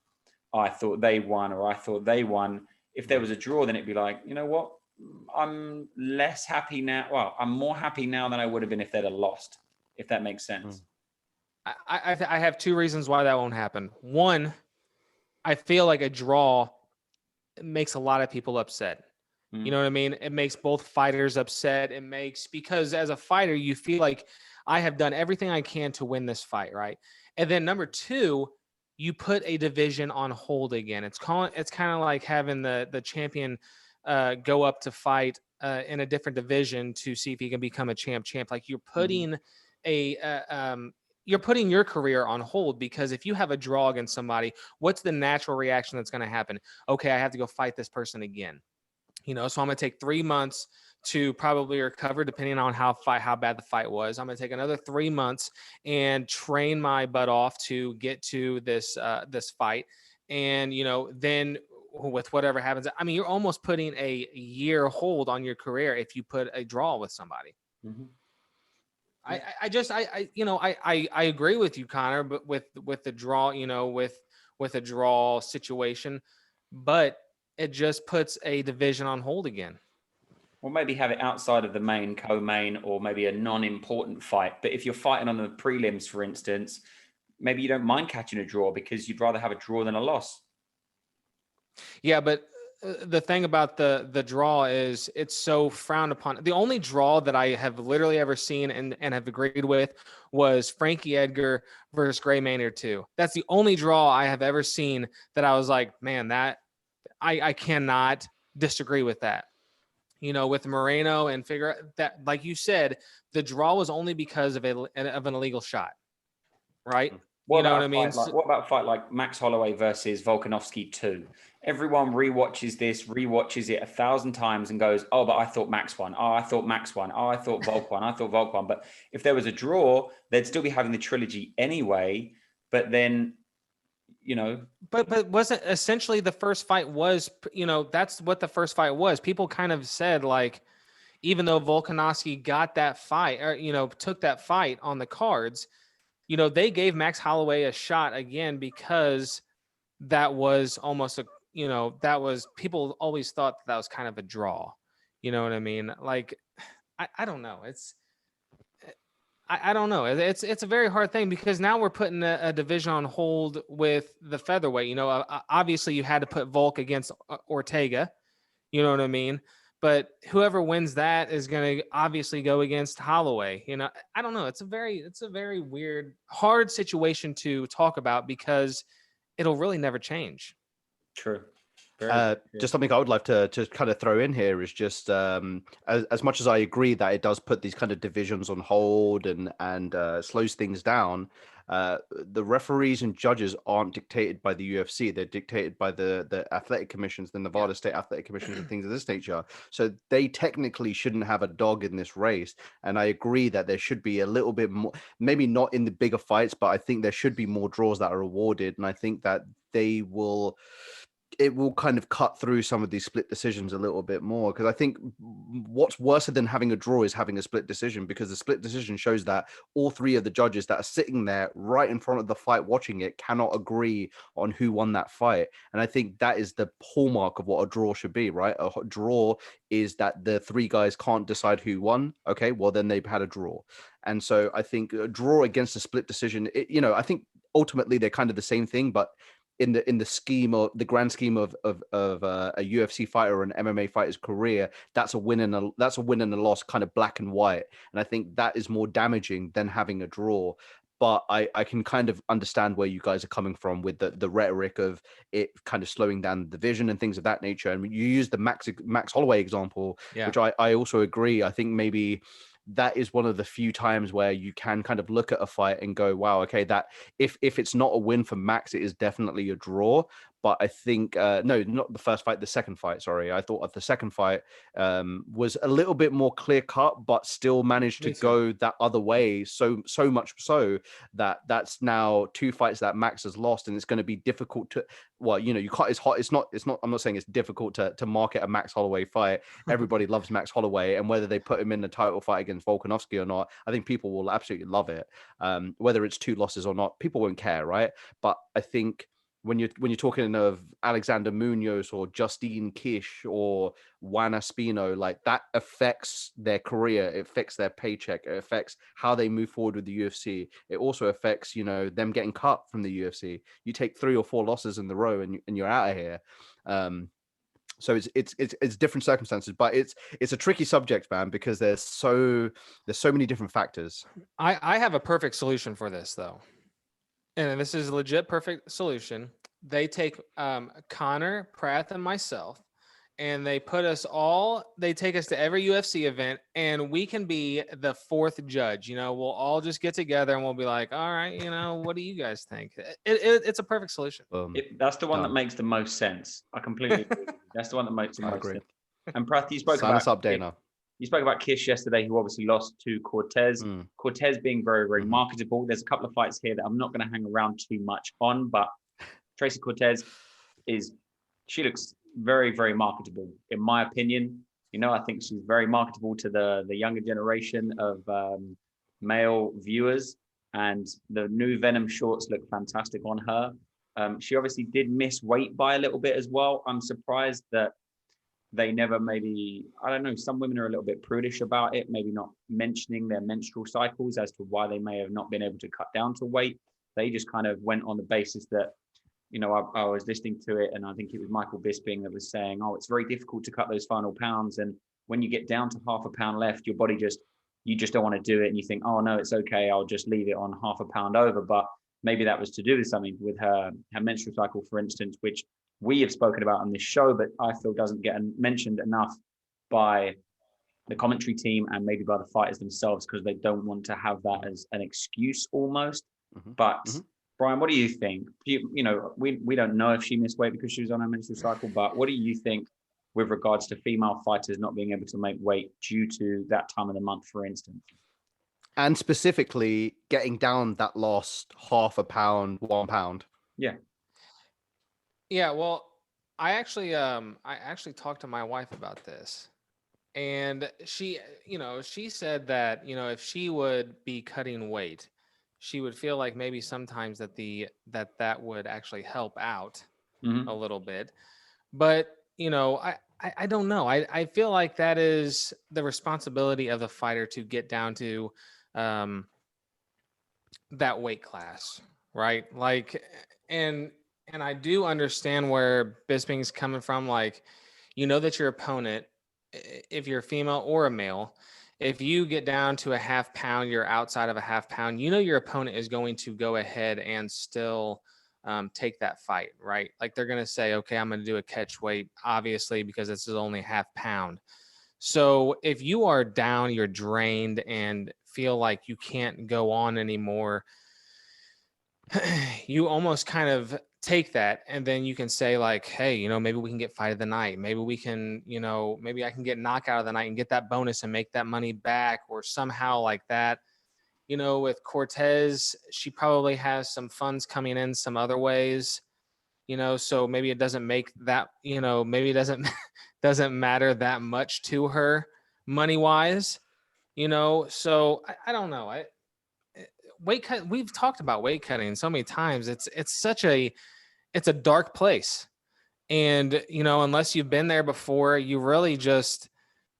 I thought they won or I thought they won. If there was a draw, then it'd be like, you know what? I'm less happy now. Well, I'm more happy now than I would have been if they'd have lost, if that makes sense. I have 2 reasons why that won't happen. One, I feel like a draw makes a lot of people upset. You know what I mean? It makes both fighters upset. Because as a fighter, you feel like I have done everything I can to win this fight, right? And then number 2, you put a division on hold again. It's kind of like having the champion go up to fight in a different division to see if he can become a champ. Like, you're putting you're putting your career on hold, because if you have a draw against somebody, what's the natural reaction that's going to happen? Okay, I have to go fight this person again. So I'm going to take 3 months to probably recover, depending on how bad the fight was. I'm going to take another 3 months and train my butt off to get to this fight. And, then with whatever happens, I mean, you're almost putting a year hold on your career if you put a draw with somebody. Mm-hmm. I agree with you, Connor, but with the draw, with with a draw situation, but it just puts a division on hold again. Or maybe have it outside of the main, co-main, or maybe a non-important fight. But if you're fighting on the prelims, for instance, maybe you don't mind catching a draw because you'd rather have a draw than a loss. Yeah, but the thing about the draw is it's so frowned upon. The only draw that I have literally ever seen and have agreed with was Frankie Edgar versus Gray Maynard 2. That's the only draw I have ever seen that I was like, man, that I cannot disagree with that. With Moreno and Figure, that, like you said, the draw was only because of an illegal shot, right? What I mean? What about a fight like Max Holloway versus Volkanovski 2? Everyone rewatches it 1,000 times and goes, oh, but I thought Max won. Oh, I thought Max won. Oh, I thought Volk won. I thought Volk won. But if there was a draw, they'd still be having the trilogy anyway. But then, But wasn't essentially the first fight was, that's what the first fight was. People kind of said, like, even though Volkanovski got that fight or, took that fight on the cards, they gave Max Holloway a shot again because that was almost people always thought that was kind of a draw. You know what I mean? Like, I don't know. I don't know. It's a very hard thing because now we're putting a division on hold with the featherweight. Obviously you had to put Volk against Ortega. You know what I mean? But whoever wins that is going to obviously go against Holloway. I don't know. It's a very weird, hard situation to talk about because it'll really never change. True. Just something I would like to kind of throw in here is just as much as I agree that it does put these kind of divisions on hold and slows things down, the referees and judges aren't dictated by the UFC. They're dictated by the athletic commissions, the Nevada State Athletic Commissions and things of this nature. So they technically shouldn't have a dog in this race. And I agree that there should be a little bit more, maybe not in the bigger fights, but I think there should be more draws that are awarded. And I think that it will kind of cut through some of these split decisions a little bit more, because I think what's worse than having a draw is having a split decision, because the split decision shows that all three of the judges that are sitting there right in front of the fight watching it cannot agree on who won that fight. And I think that is the hallmark of what a draw should be, right? A draw is that the three guys can't decide who won. Okay, well then they've had a draw. And so I think a draw against a split decision, I think ultimately they're kind of the same thing, but in the scheme of the grand scheme of a UFC fighter or an MMA fighter's career, that's a win and a loss, kind of black and white. And I think that is more damaging than having a draw. But I can kind of understand where you guys are coming from with the rhetoric of it kind of slowing down the division and things of that nature. And you use the Max Holloway example, which I also agree. I think maybe that is one of the few times where you can kind of look at a fight and go, wow, okay, that if it's not a win for Max, it is definitely a draw. But I think, no, not the first fight, the second fight, sorry. I thought the second fight was a little bit more clear cut, but still managed to go that other way. So much so that that's now two fights that Max has lost. And it's going to be difficult to, well, you can't, it's not, I'm not saying it's difficult to market a Max Holloway fight. Everybody loves Max Holloway, and whether they put him in the title fight against Volkanovski or not, I think people will absolutely love it. Whether it's 2 losses or not, people won't care, right? But I think when you're talking of Alexander Munoz or Justine Kish or Juan Espino, like that affects their career, it affects their paycheck, it affects how they move forward with the UFC. It also affects, them getting cut from the UFC. You take 3 or 4 losses in the row and you're out of here. So it's different circumstances, but it's a tricky subject, man, because there's so many different factors. I have a perfect solution for this though. And this is a legit perfect solution. They take Connor, Pratt, and myself, and they take us to every UFC event, and we can be the 4th judge. We'll all just get together and we'll be like, all right, what do you guys think? It's a perfect solution. That's the one that makes the most sense. I completely agree. That's the one that makes the most sense. And Pratt, you spoke about up, Dana. You spoke about Kish yesterday, who obviously lost to Cortez. Cortez being very, very marketable. There's a couple of fights here that I'm not going to hang around too much on, but Tracy Cortez she looks very, very marketable, in my opinion. I think she's very marketable to the younger generation of male viewers, and the new Venom shorts look fantastic on her. She obviously did miss weight by a little bit as well. I'm surprised that they never maybe, I don't know, some women are a little bit prudish about it, maybe not mentioning their menstrual cycles as to why they may have not been able to cut down to weight. They just kind of went on the basis that, you know, I was listening to it, and I think it was Michael Bisping that was saying, oh, it's very difficult to cut those final pounds. And when you get down to half a pound left, your body you just don't want to do it. And you think, oh, no, it's okay. I'll just leave it on half a pound over. But maybe that was to do with something with her menstrual cycle, for instance, which we have spoken about on this show, but I feel doesn't get mentioned enough by the commentary team and maybe by the fighters themselves, because they don't want to have that as an excuse almost. But Brian, what do you think? You know, we don't know if she missed weight because she was on her menstrual cycle, but what do you think with regards to female fighters not being able to make weight due to that time of the month, for instance? And specifically getting down that lost half a pound, 1 pound. Yeah. Yeah, well, I actually talked to my wife about this, and she said that, you know, if she would be cutting weight, she would feel like maybe sometimes that would actually help out a little bit. But, you know, I don't know. I feel like that is the responsibility of the fighter to get down to that weight class, right? Like, and I do understand where Bisping's coming from. Like, you know that your opponent, if you're a female or a male, if you get down to a half pound, you're outside of a half pound, you know your opponent is going to go ahead and still take that fight, right? Like, they're going to say, okay, I'm going to do a catch weight, obviously, because this is only half pound. So if you are down, you're drained and feel like you can't go on anymore, you almost kind of take that, and then you can say like, hey, you know, maybe we can get fight of the night. Maybe we can, you know, maybe I can get knockout of the night and get that bonus and make that money back, or somehow like that. You know, with Cortez, she probably has some funds coming in some other ways, you know, so maybe it doesn't make that, you know, maybe it doesn't matter that much to her money wise, you know. So I don't know. Weight cut, we've talked about weight cutting so many times. It's a dark place, and, you know, unless you've been there before, you really just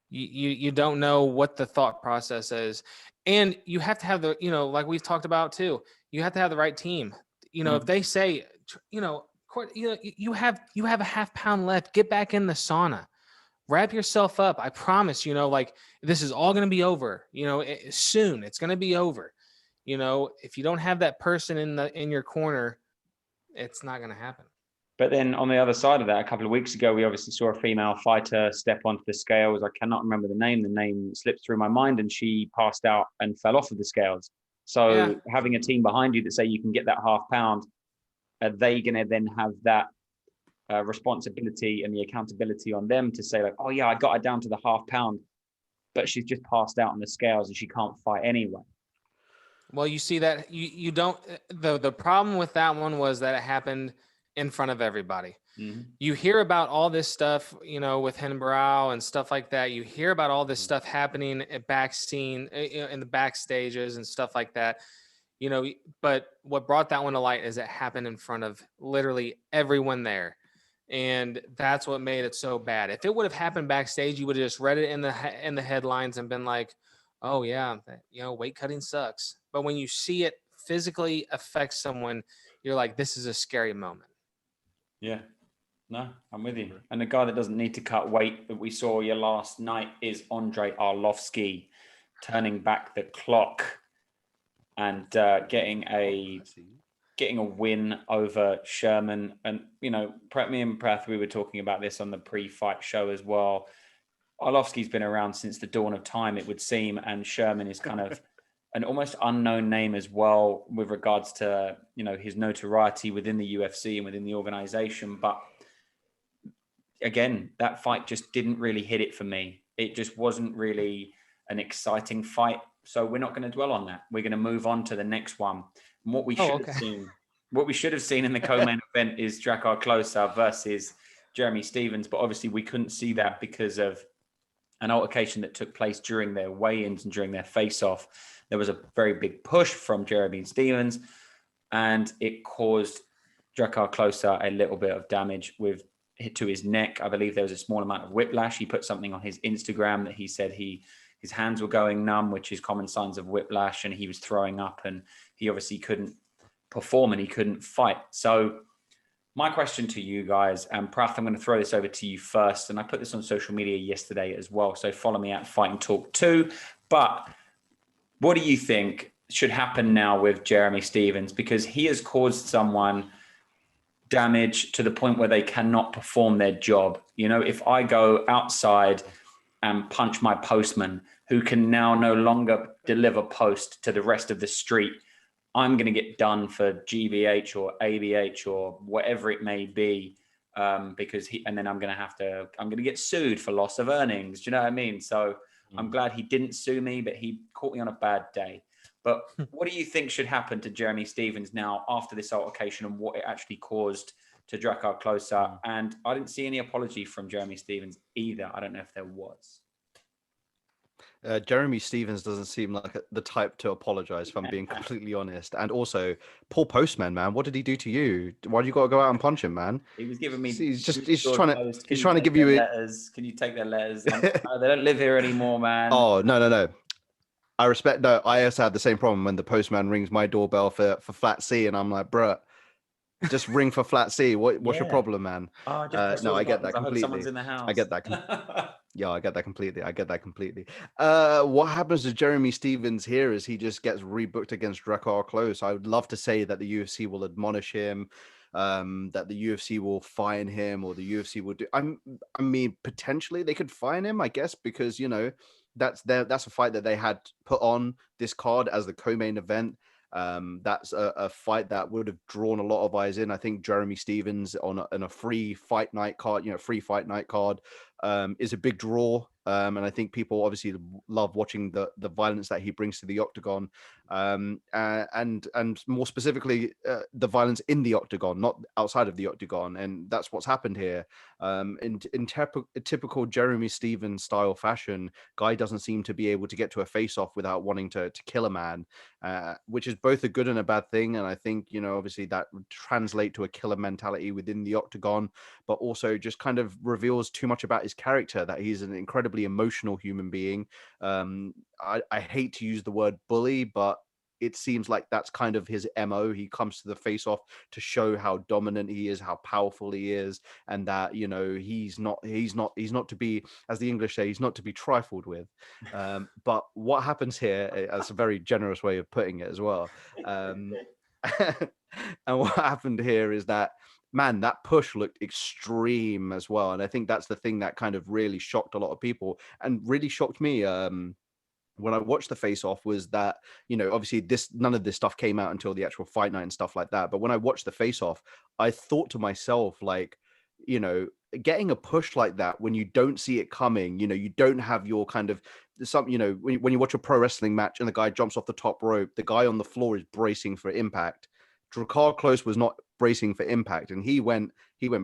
you don't know what the thought process is. And you have to have the, you know, like we've talked about too, you have to have the right team. You know, if they say, you know, you have a half pound left, get back in the sauna, wrap yourself up. I promise, you know, like, this is all going to be over, you know, soon it's going to be over. You know, if you don't have that person in your corner, it's not going to happen. But then on the other side of that, a couple of weeks ago, we obviously saw a female fighter step onto the scales. I cannot remember the name. The name slipped through my mind, and she passed out and fell off of the scales. So having a team behind you that say you can get that half pound, are they going to then have that responsibility and the accountability on them to say like, oh yeah, I got her down to the half pound, but she's just passed out on the scales and she can't fight anyway? Well, you see that you don't, the problem with that one was that it happened in front of everybody. You hear about all this stuff, you know, with Henbrow and stuff like that. You hear about all this stuff happening at in the backstages and stuff like that, you know. But what brought that one to light is it happened in front of literally everyone there. And that's what made it so bad. If it would have happened backstage, you would have just read it in the headlines and been like, oh yeah, you know, weight cutting sucks. But when you see it physically affect someone, you're like, this is a scary moment. Yeah, no, I'm with you. And the guy that doesn't need to cut weight that we saw you last night is Andrei Arlovsky, turning back the clock and getting a win over Sherman. And, you know, me and Prath, we were talking about this on the pre-fight show as well. Arlovsky's been around since the dawn of time, it would seem, and Sherman is kind of an almost unknown name as well with regards to, you know, his notoriety within the UFC and within the organization. But again, that fight just didn't really hit it for me. It just wasn't really an exciting fight. So we're not going to dwell on that. We're going to move on to the next one. And what we should have seen in the co-main event is Drakkar Klose versus Jeremy Stephens. But obviously we couldn't see that because of an altercation that took place during their weigh-ins and during their face-off. There was a very big push from Jeremy Stephens, and it caused Drakkar Klose a little bit of damage to his neck. I believe there was a small amount of whiplash. He put something on his Instagram that he said his hands were going numb, which is common signs of whiplash, and he was throwing up, and he obviously couldn't perform and he couldn't fight. So my question to you guys, and Prath, I'm going to throw this over to you first, and I put this on social media yesterday as well, so follow me at Fighting Talk 2. But what do you think should happen now with Jeremy Stephens? Because he has caused someone damage to the point where they cannot perform their job. You know, if I go outside and punch my postman, who can now no longer deliver post to the rest of the street, I'm going to get done for GBH or ABH or whatever it may be, because and then I'm going to get sued for loss of earnings. Do you know what I mean? So I'm glad he didn't sue me, but he caught me on a bad day. But what do you think should happen to Jeremy Stephens now after this altercation and what it actually caused to Drakkar Klose? And I didn't see any apology from Jeremy Stephens either. I don't know if there was. Jeremy Stephens doesn't seem like the type to apologize, if I'm being completely honest. And also, poor postman, man. What did he do to you? Why do you got to go out and punch him, man? He was giving me. He's just trying to give you letters. Can you take their letters? They don't live here anymore, man. Oh no. I respect. No, I also had the same problem when the postman rings my doorbell for flat C, and I'm like, bruh, just ring for flat C. What's your problem, man? No, I get that completely. Someone's in the house. I get that. Yeah, I get that completely. What happens to Jeremy Stephens here is he just gets rebooked against Drakkar Klose. I would love to say that the UFC will admonish him, that the UFC will fine him, or the UFC will do. I mean, potentially they could fine him, I guess, because that's a fight that they had put on this card as the co-main event. That's a fight that would have drawn a lot of eyes in. I think Jeremy Stephens on a free fight night card, is a big draw. And I think people obviously love watching the violence that he brings to the octagon, and more specifically the violence in the octagon, not outside of the octagon. And that's what's happened here. In typical Jeremy Stephens style fashion, guy doesn't seem to be able to get to a face-off without wanting to kill a man, which is both a good and a bad thing. And I think, obviously that would translate to a killer mentality within the octagon, but also just kind of reveals too much about his character, that he's an incredibly emotional human being. I hate to use the word bully, but it seems like that's kind of his MO. He comes to the face-off to show how dominant he is, how powerful he is, and that he's not to be, as the English say, he's not to be trifled with. But what happens here? That's a very generous way of putting it as well. And what happened here is that, man, that push looked extreme as well. And I think that's the thing that kind of really shocked a lot of people, and really shocked me when I watched the face-off, was that, obviously none of this stuff came out until the actual fight night and stuff like that. But when I watched the face-off, I thought to myself, like, getting a push like that when you don't see it coming, you don't have your kind of when you watch a pro wrestling match and the guy jumps off the top rope, the guy on the floor is bracing for impact. Drakkar Klose was not bracing for impact, and he went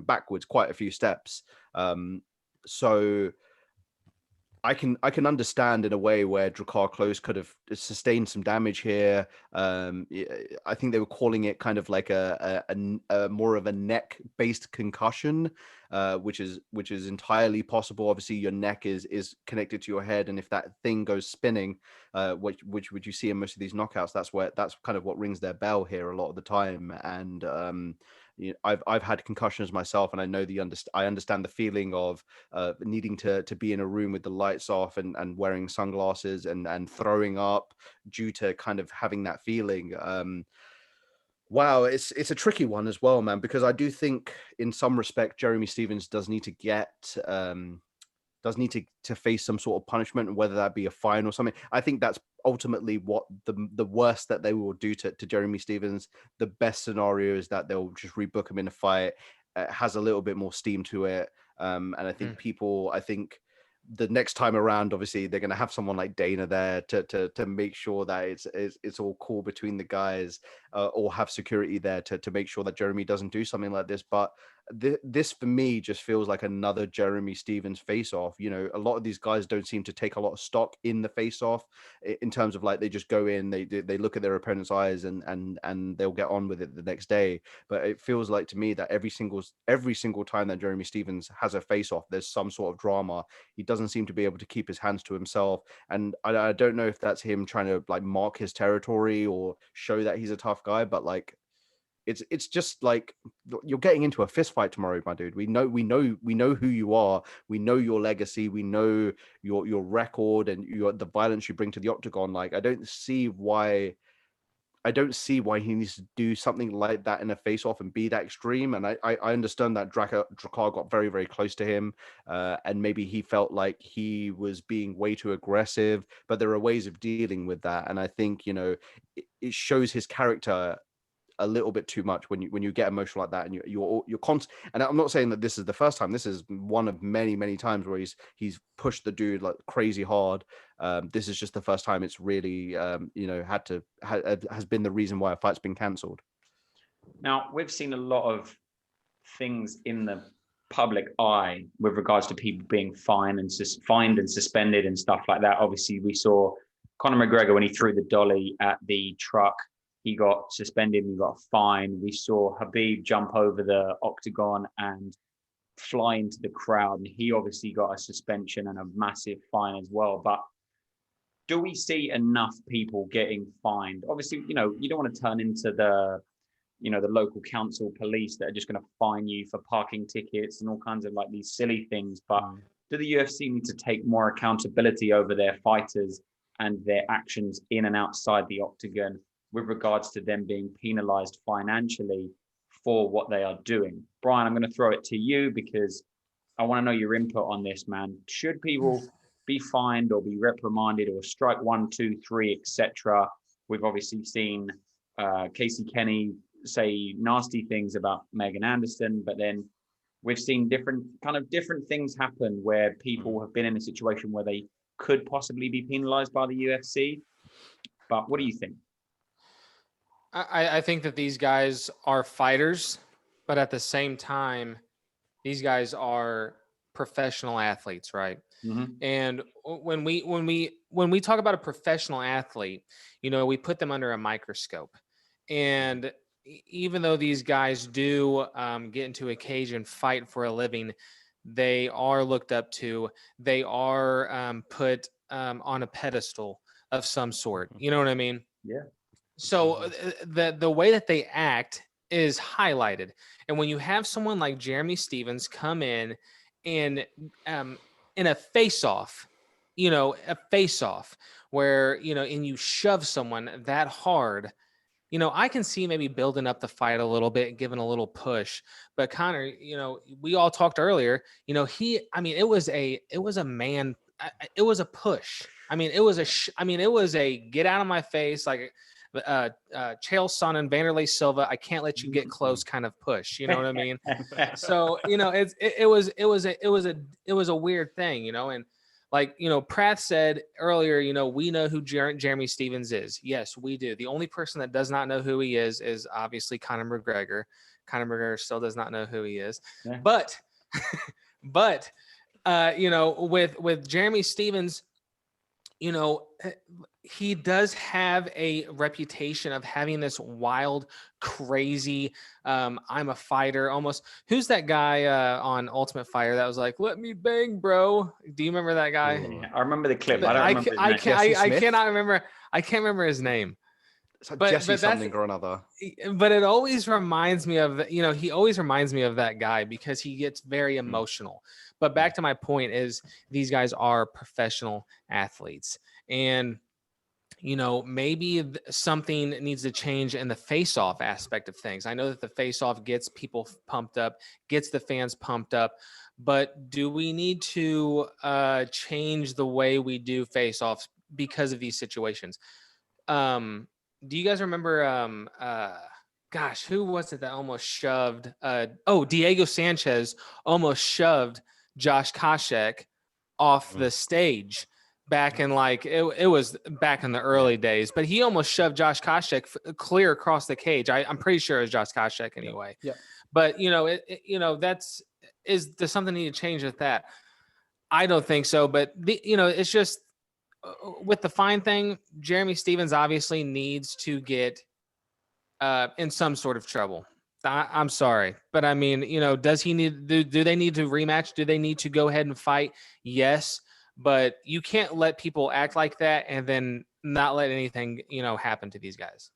backwards quite a few steps. So I can understand in a way where Drakkar Klose could have sustained some damage here. I think they were calling it kind of like a more of a neck-based concussion, which is entirely possible. Obviously, your neck is connected to your head, and if that thing goes spinning, which you see in most of these knockouts, that's kind of what rings their bell here a lot of the time. And I've had concussions myself, and I know I understand the feeling of needing to be in a room with the lights off and wearing sunglasses and throwing up due to kind of having that feeling. Wow, it's a tricky one as well, man, because I do think in some respect Jeremy Stephens does need to face some sort of punishment, whether that be a fine or something. I think that's ultimately what the worst that they will do to Jeremy Stephens. The best scenario is that they'll just rebook him in a fight. It has a little bit more steam to it. And I think the next time around, obviously they're going to have someone like Dana there to make sure that it's all cool between the guys, or have security there to make sure that Jeremy doesn't do something like this. But this for me just feels like another Jeremy Stevens face-off. You know, a lot of these guys don't seem to take a lot of stock in the face-off in terms of like they just go in, they look at their opponent's eyes and they'll get on with it the next day. But it feels like to me that every single time that Jeremy Stevens has a face-off, there's some sort of drama. He doesn't seem to be able to keep his hands to himself, and I don't know if that's him trying to like mark his territory or show that he's a tough guy, but like it's just like you're getting into a fist fight tomorrow, my dude. We know who you are. We know your legacy. We know your record and the violence you bring to the octagon. Like I don't see why he needs to do something like that in a face-off and be that extreme. And I understand that Drakkar got very, very close to him, and maybe he felt like he was being way too aggressive. But there are ways of dealing with that, and I think it shows his character a little bit too much when you get emotional like that, and you're constant. And I'm not saying that this is the first time. This is one of many times where he's pushed the dude like crazy hard. This is just the first time it's really has been the reason why a fight's been cancelled. Now we've seen a lot of things in the public eye with regards to people being fined and suspended and stuff like that. Obviously, we saw Conor McGregor when he threw the dolly at the truck. He got suspended and he got a fine. We saw Khabib jump over the octagon and fly into the crowd, and he obviously got a suspension and a massive fine as well. But do we see enough people getting fined? Obviously, you don't want to turn into the local council police that are just going to fine you for parking tickets and all kinds of like these silly things. But do the UFC need to take more accountability over their fighters and their actions in and outside the octagon, with regards to them being penalized financially for what they are doing? Brian, I'm going to throw it to you because I want to know your input on this, man. Should people be fined or be reprimanded or strike 1, 2, 3, etc.? We've obviously seen Casey Kenny say nasty things about Megan Anderson, but then we've seen different things happen where people have been in a situation where they could possibly be penalized by the UFC. But what do you think? I think that these guys are fighters, but at the same time, these guys are professional athletes, right? Mm-hmm. And when we talk about a professional athlete, we put them under a microscope. And even though these guys do get into a cage and fight for a living, they are looked up to. They are put on a pedestal of some sort. You know what I mean? Yeah. So the way that they act is highlighted. And when you have someone like Jeremy Stevens come in and in a face-off, where, and you shove someone that hard, I can see maybe building up the fight a little bit, giving a little push. But Conor, we all talked earlier, it was a push. It was a get out of my face, like Chael Sonnen, Vanderlei Silva, I can't let you get close kind of push. You know what I mean? So, it was a weird thing, and like, Pratt said earlier, we know who Jeremy Stevens is. Yes, we do. The only person that does not know who he is obviously Conor McGregor. Conor McGregor still does not know who he is. Yeah. But with Jeremy Stevens, he does have a reputation of having this wild, crazy, I'm a fighter almost. Who's that guy on Ultimate Fighter that was like, let me bang, bro? Do you remember that guy? Yeah, I remember the clip. I don't remember I cannot remember. I can't remember his name. It's like Jesse something or another. But it always reminds me of, he always reminds me of that guy because he gets very emotional. But back to my point is these guys are professional athletes. And, maybe something needs to change in the face-off aspect of things. I know that the face-off gets people pumped up, gets the fans pumped up. But do we need to change the way we do face-offs because of these situations? Do you guys remember, who was it that almost shoved? Diego Sanchez almost shoved Josh Koscheck off the stage back in it was back in the early days, but he almost shoved Josh Koscheck clear across the cage. I'm pretty sure it was Josh Koscheck anyway. Yeah. But does something need to change with that? I don't think so. But it's just with the fine thing. Jeremy Stevens obviously needs to get in some sort of trouble. I'm sorry, but I mean, does he need? Do they need to rematch? Do they need to go ahead and fight? Yes, but you can't let people act like that and then not let anything happen to these guys.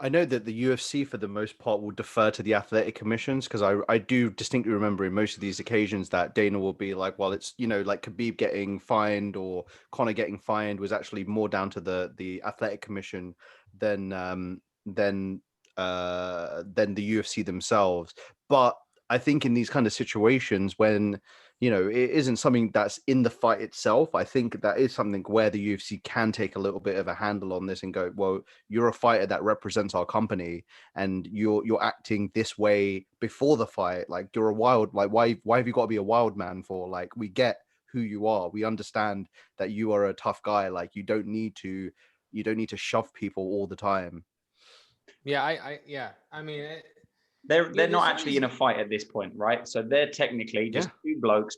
I know that the UFC, for the most part, will defer to the athletic commissions, because I do distinctly remember in most of these occasions that Dana will be like, well, it's, like Khabib getting fined or Conor getting fined was actually more down to the athletic commission than the UFC themselves. But I think in these kind of situations when it isn't something that's in the fight itself, I think that is something where the UFC can take a little bit of a handle on this and go, well, you're a fighter that represents our company and you're acting this way before the fight. Like, you're a wild, like, why have you got to be a wild man for? Like, we get who you are. We understand that you are a tough guy. Like, you don't need to shove people all the time. Yeah, I mean, they're not actually in a fight at this point, right? So they're technically just two blokes,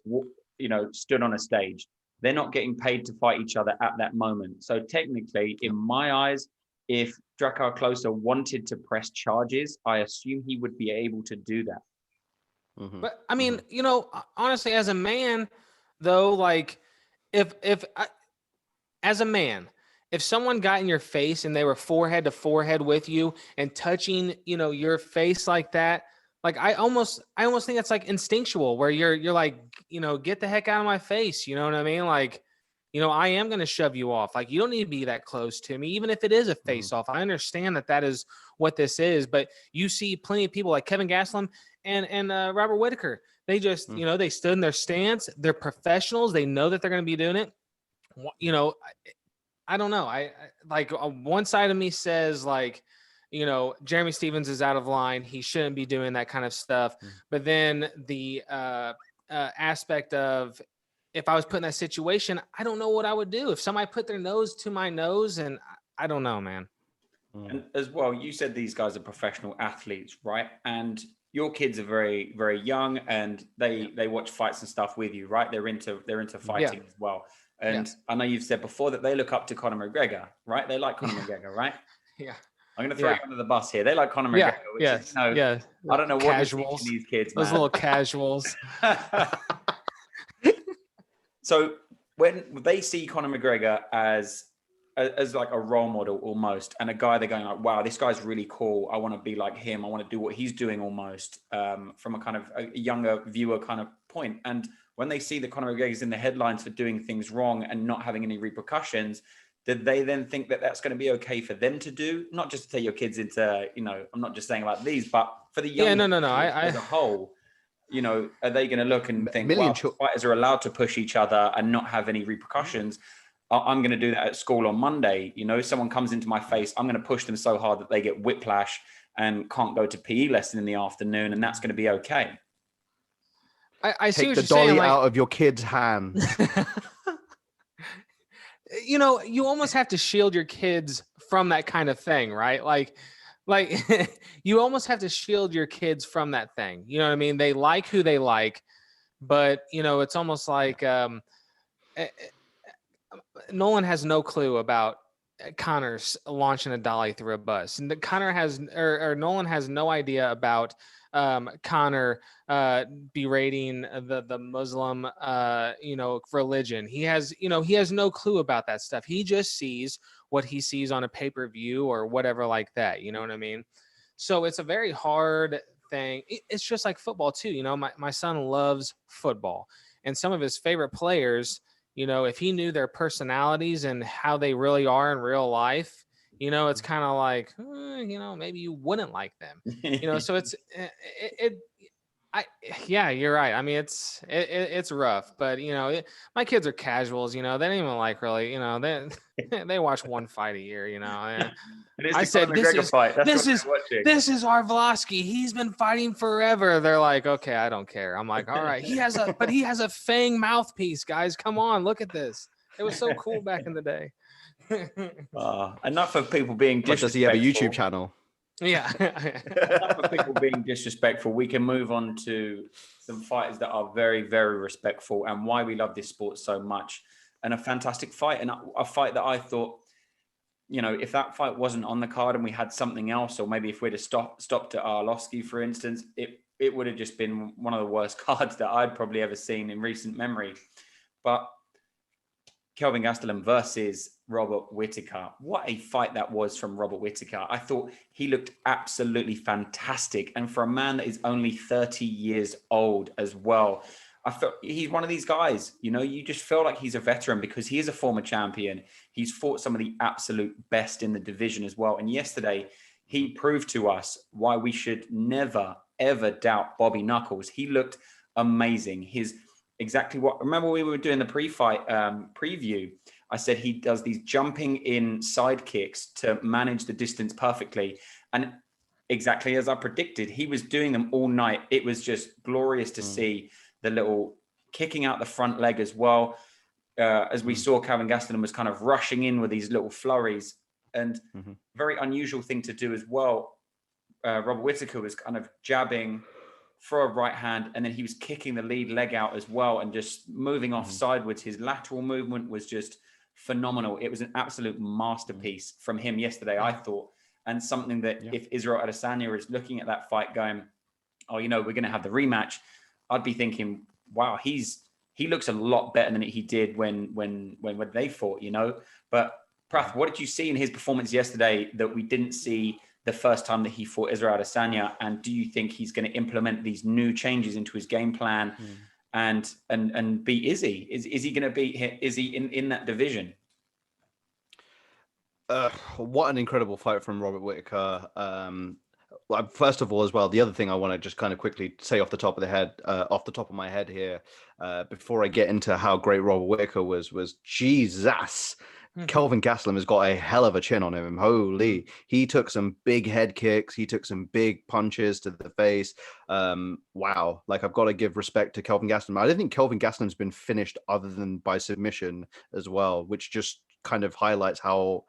stood on a stage. They're not getting paid to fight each other at that moment. So technically, in my eyes, if Drakkar Klose wanted to press charges, I assume he would be able to do that. Mm-hmm. But I mean, honestly, as a man, though, like as a man, if someone got in your face and they were forehead to forehead with you and touching, your face like that, like I almost think it's like instinctual, where you're like, get the heck out of my face. You know what I mean? Like, I am going to shove you off. Like, you don't need to be that close to me, even if it is a face off. I understand that is what this is, but you see plenty of people like Kevin Gastelum and Robert Whittaker. They just, they stood in their stance. They're professionals. They know that they're going to be doing it. I don't know. I like one side of me says like, Jeremy Stevens is out of line. He shouldn't be doing that kind of stuff. But then the aspect of, if I was put in that situation, I don't know what I would do if somebody put their nose to my nose, and I don't know, man. And as well, you said these guys are professional athletes, right? And your kids are very, very young, and they watch fights and stuff with you, right? They're into fighting as well. And I know you've said before that they look up to Conor McGregor, right? They like Conor McGregor, right? Yeah. I'm going to throw you under the bus here. They like Conor McGregor, which is, I don't know what you're teaching these kids, man. Those little casuals. So when they see Conor McGregor as like a role model almost, and a guy they're going like, wow, this guy's really cool. I want to be like him. I want to do what he's doing almost, from a kind of a younger viewer kind of point. And when they see that Conor McGregor is in the headlines for doing things wrong and not having any repercussions, did they then think that that's going to be okay for them to do? Not just to take your kids into, I'm not just saying about these, but for the young as a whole, are they going to look and think, well, fighters are allowed to push each other and not have any repercussions? I'm going to do that at school on Monday. Someone comes into my face, I'm going to push them so hard that they get whiplash and can't go to PE lesson in the afternoon, and that's going to be okay. I see Take what the you're saying, dolly like, out of your kid's hand. You almost have to shield your kids from that kind of thing, right? Like you almost have to shield your kids from that thing. You know what I mean? They like who they like, but it's almost like Nolan has no clue about Conor's launching a dolly through a bus, and Conor has, or Nolan has no idea about Conor berating the Muslim religion. He has no clue about that stuff. He just sees what he sees on a pay-per-view or whatever like that. You know what I mean? So it's a very hard thing. It's just like football too. My son loves football, and some of his favorite players, if he knew their personalities and how they really are in real life, it's kind of like, maybe you wouldn't like them, so it's, you're right. I mean, it's rough, but my kids are casuals, they don't even like really, they watch one fight a year, I said, this is Arvlosky. He's been fighting forever. They're like, okay, I don't care. I'm like, all right, he has a fang mouthpiece, guys. Come on, look at this. It was so cool back in the day. Enough of people being disrespectful. Does he have a YouTube channel? Yeah. Enough of people being disrespectful. We can move on to some fighters that are very, very respectful and why we love this sport so much. And a fantastic fight, and a fight that I thought, you know, if that fight wasn't on the card and we had something else, or maybe if we'd have stopped at Arlovsky, for instance, it would have just been one of the worst cards that I'd probably ever seen in recent memory. But Kelvin Gastelum versus Robert Whittaker. What a fight that was from Robert Whittaker. I thought he looked absolutely fantastic. And for a man that is only 30 years old as well, I felt he's one of these guys, you know, you just feel like he's a veteran because he is a former champion. He's fought some of the absolute best in the division as well. And yesterday, he proved to us why we should never, ever doubt Bobby Knuckles. He looked amazing. Exactly what, remember we were doing the pre-fight preview, I said he does these jumping in side kicks to manage the distance perfectly, and exactly as I predicted, he was doing them all night. It was just glorious to see the little kicking out the front leg as well, as we saw Kelvin Gastelum was kind of rushing in with these little flurries, and very unusual thing to do as well. Robert Whittaker was kind of jabbing for a right hand, and then he was kicking the lead leg out as well and just moving off sideways. His lateral movement was just phenomenal. It was an absolute masterpiece from him yesterday, I thought, and something that if Israel Adesanya is looking at that fight going, oh, you know, we're going to have the rematch, I'd be thinking, wow, he looks a lot better than he did when they fought, you know. But Prath, what did you see in his performance yesterday that we didn't see the first time that he fought Israel Adesanya? And do you think he's going to implement these new changes into his game plan and beat Izzy? Is he going to beat Izzy in that division? What an incredible fight from Robert Whittaker. First of all, as well, the other thing I want to just kind of quickly say off the top of my head here, before I get into how great Robert Whittaker was Jesus. Kelvin Gastelum has got a hell of a chin on him. Holy, he took some big head kicks. He took some big punches to the face. Wow. Like, I've got to give respect to Kelvin Gastelum. I don't think Kelvin Gastelum's been finished other than by submission as well, which just kind of highlights how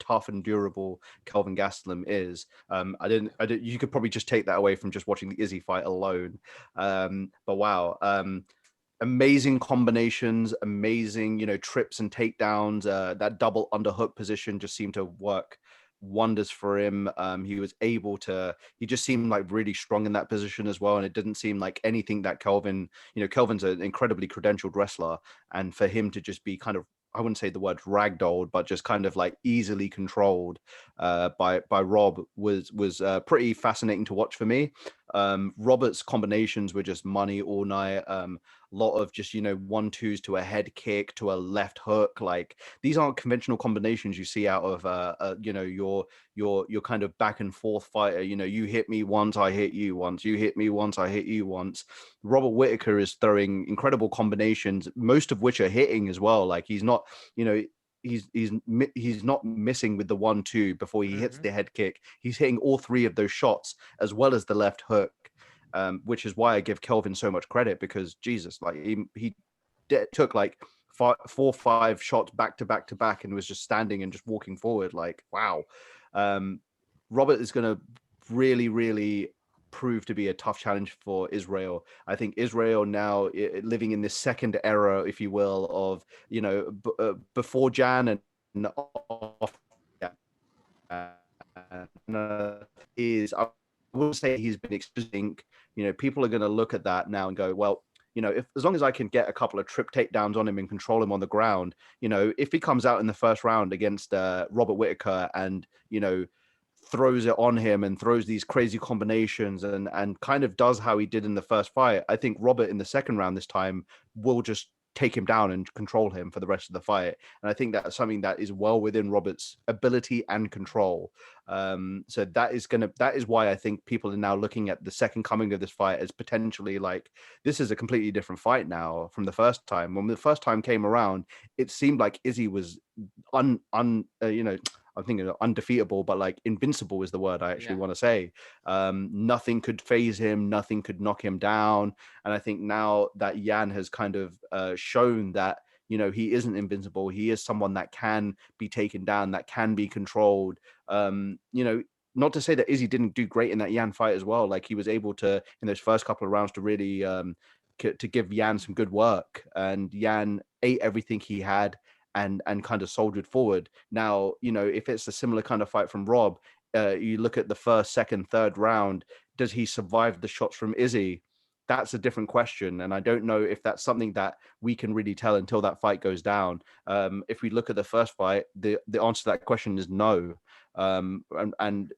tough and durable Kelvin Gastelum is. You could probably just take that away from just watching the Izzy fight alone. But wow. Amazing combinations, amazing, you know, trips and takedowns. That double underhook position just seemed to work wonders for him. He just seemed like really strong in that position as well. And it didn't seem like anything that Kelvin's an incredibly credentialed wrestler. And for him to just be kind of, I wouldn't say the word ragdolled, but just kind of like easily controlled by Rob was pretty fascinating to watch for me. Robert's combinations were just money all night. Lot of just, you know, 1-2s to a head kick to a left hook. Like, these aren't conventional combinations you see out of you know, your kind of back and forth fighter. You know, you hit me once, I hit you once, you hit me once, I hit you once. Robert Whittaker is throwing incredible combinations, most of which are hitting as well. Like, he's not, you know, he's not missing with the 1-2 before he hits the head kick. He's hitting all three of those shots as well as the left hook. Which is why I give Kelvin so much credit, because Jesus, like, he took like 4 or 5 shots back to back to back and was just standing and just walking forward. Like, wow. Robert is going to really, really prove to be a tough challenge for Israel. I think Israel now living in this second era, if you will, of, you know, before Jan and off is, I will say, he's been exposing. You know, people are going to look at that now and go, well, you know, as long as I can get a couple of trip takedowns on him and control him on the ground, you know, if he comes out in the first round against Robert Whittaker and, you know, throws it on him and throws these crazy combinations and kind of does how he did in the first fight, I think Robert in the second round this time will just take him down and control him for the rest of the fight. And I think that's something that is well within Robert's ability and control. So that is why I think people are now looking at the second coming of this fight as potentially like, this is a completely different fight now from the first time. When the first time came around, it seemed like Izzy was you know, I'm thinking undefeatable, but like invincible is the word I actually want to say. Nothing could phase him, nothing could knock him down. And I think now that Jan has kind of shown that, you know, he isn't invincible. He is someone that can be taken down, that can be controlled. You know, not to say that Izzy didn't do great in that Yan fight as well. Like he was able to, in those first couple of rounds, to really to give Yan some good work, and Yan ate everything he had and kind of soldiered forward. Now, if it's a similar kind of fight from Rob, you look at the first, second, third round, does he survive the shots from Izzy? That's a different question, and I don't know if that's something that we can really tell until that fight goes down. If we look at the first fight, the answer to that question is no. And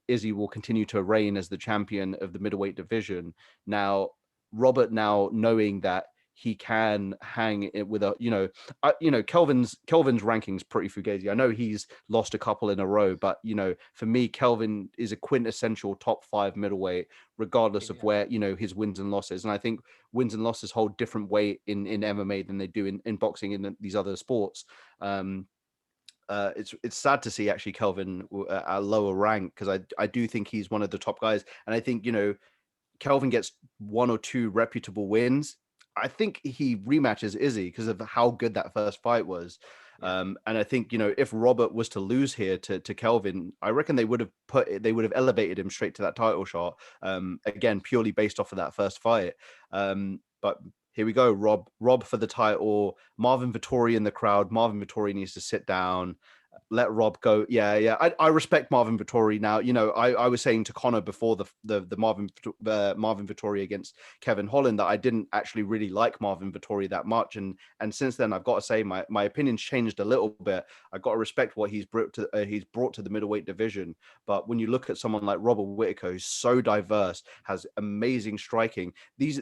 Izzy will continue to reign as the champion of the middleweight division. Now, Robert, now knowing that he can hang it with Kelvin's ranking's pretty fugazi. I know he's lost a couple in a row, but for me, Kelvin is a quintessential top 5 middleweight, regardless of where his wins and losses. And I think wins and losses hold different weight in MMA than they do in boxing in these other sports. It's sad to see actually Kelvin at a lower rank, because I do think he's one of the top guys, and I think Kelvin gets 1 or 2 reputable wins. I think he rematches Izzy because of how good that first fight was. Yeah. And I think, if Robert was to lose here to Kelvin, I reckon they would have elevated him straight to that title shot. Again, purely based off of that first fight. But here we go. Rob for the title. Marvin Vettori in the crowd. Marvin Vettori needs to sit down. Let Rob go. Yeah. I respect Marvin Vettori now. I was saying to Connor before the Marvin Vettori against Kevin Holland that I didn't actually really like Marvin Vettori that much, and since then I've got to say my opinion's changed a little bit. I've got to respect what he's brought to the middleweight division. But when you look at someone like Robert Whittaker, who's so diverse, has amazing striking, these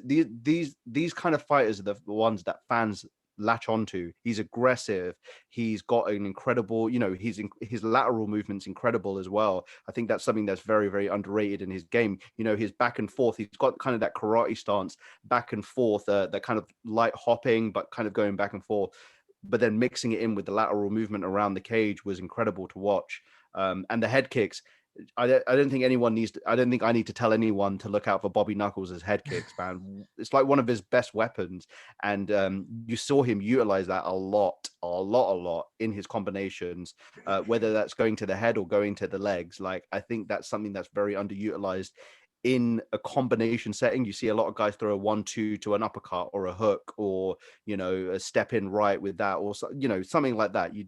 kind of fighters are the ones that fans latch onto. He's aggressive. He's got an incredible, his lateral movement's incredible as well. I think that's something that's very, very underrated in his game. His back and forth. He's got kind of that karate stance, back and forth, that kind of light hopping, but kind of going back and forth. But then mixing it in with the lateral movement around the cage was incredible to watch. And the head kicks. I don't think I need to tell anyone to look out for Bobby Knuckles' head kicks, man. It's like one of his best weapons, and you saw him utilize that a lot in his combinations, whether that's going to the head or going to the legs. Like, I think that's something that's very underutilized in a combination setting. You see a lot of guys throw a 1-2 to an uppercut or a hook, or a step in right with that, or something like that. You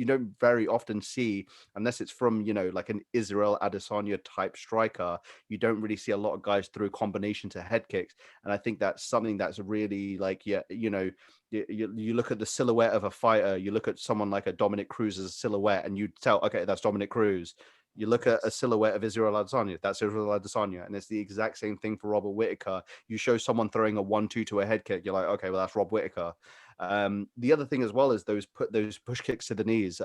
don't very often see, unless it's from like an Israel Adesanya type striker. You don't really see a lot of guys through combination to head kicks, and I think that's something that's really like, you look at the silhouette of a fighter. You look at someone like a Dominic Cruz's silhouette, and you tell, okay, that's Dominic Cruz. You look at a silhouette of Israel Adesanya, that's Israel Adesanya. And it's the exact same thing for Robert Whittaker. You show someone throwing a 1-2 to a head kick, you're like, okay, well, that's Rob Whittaker. The other thing as well is those push kicks to the knees.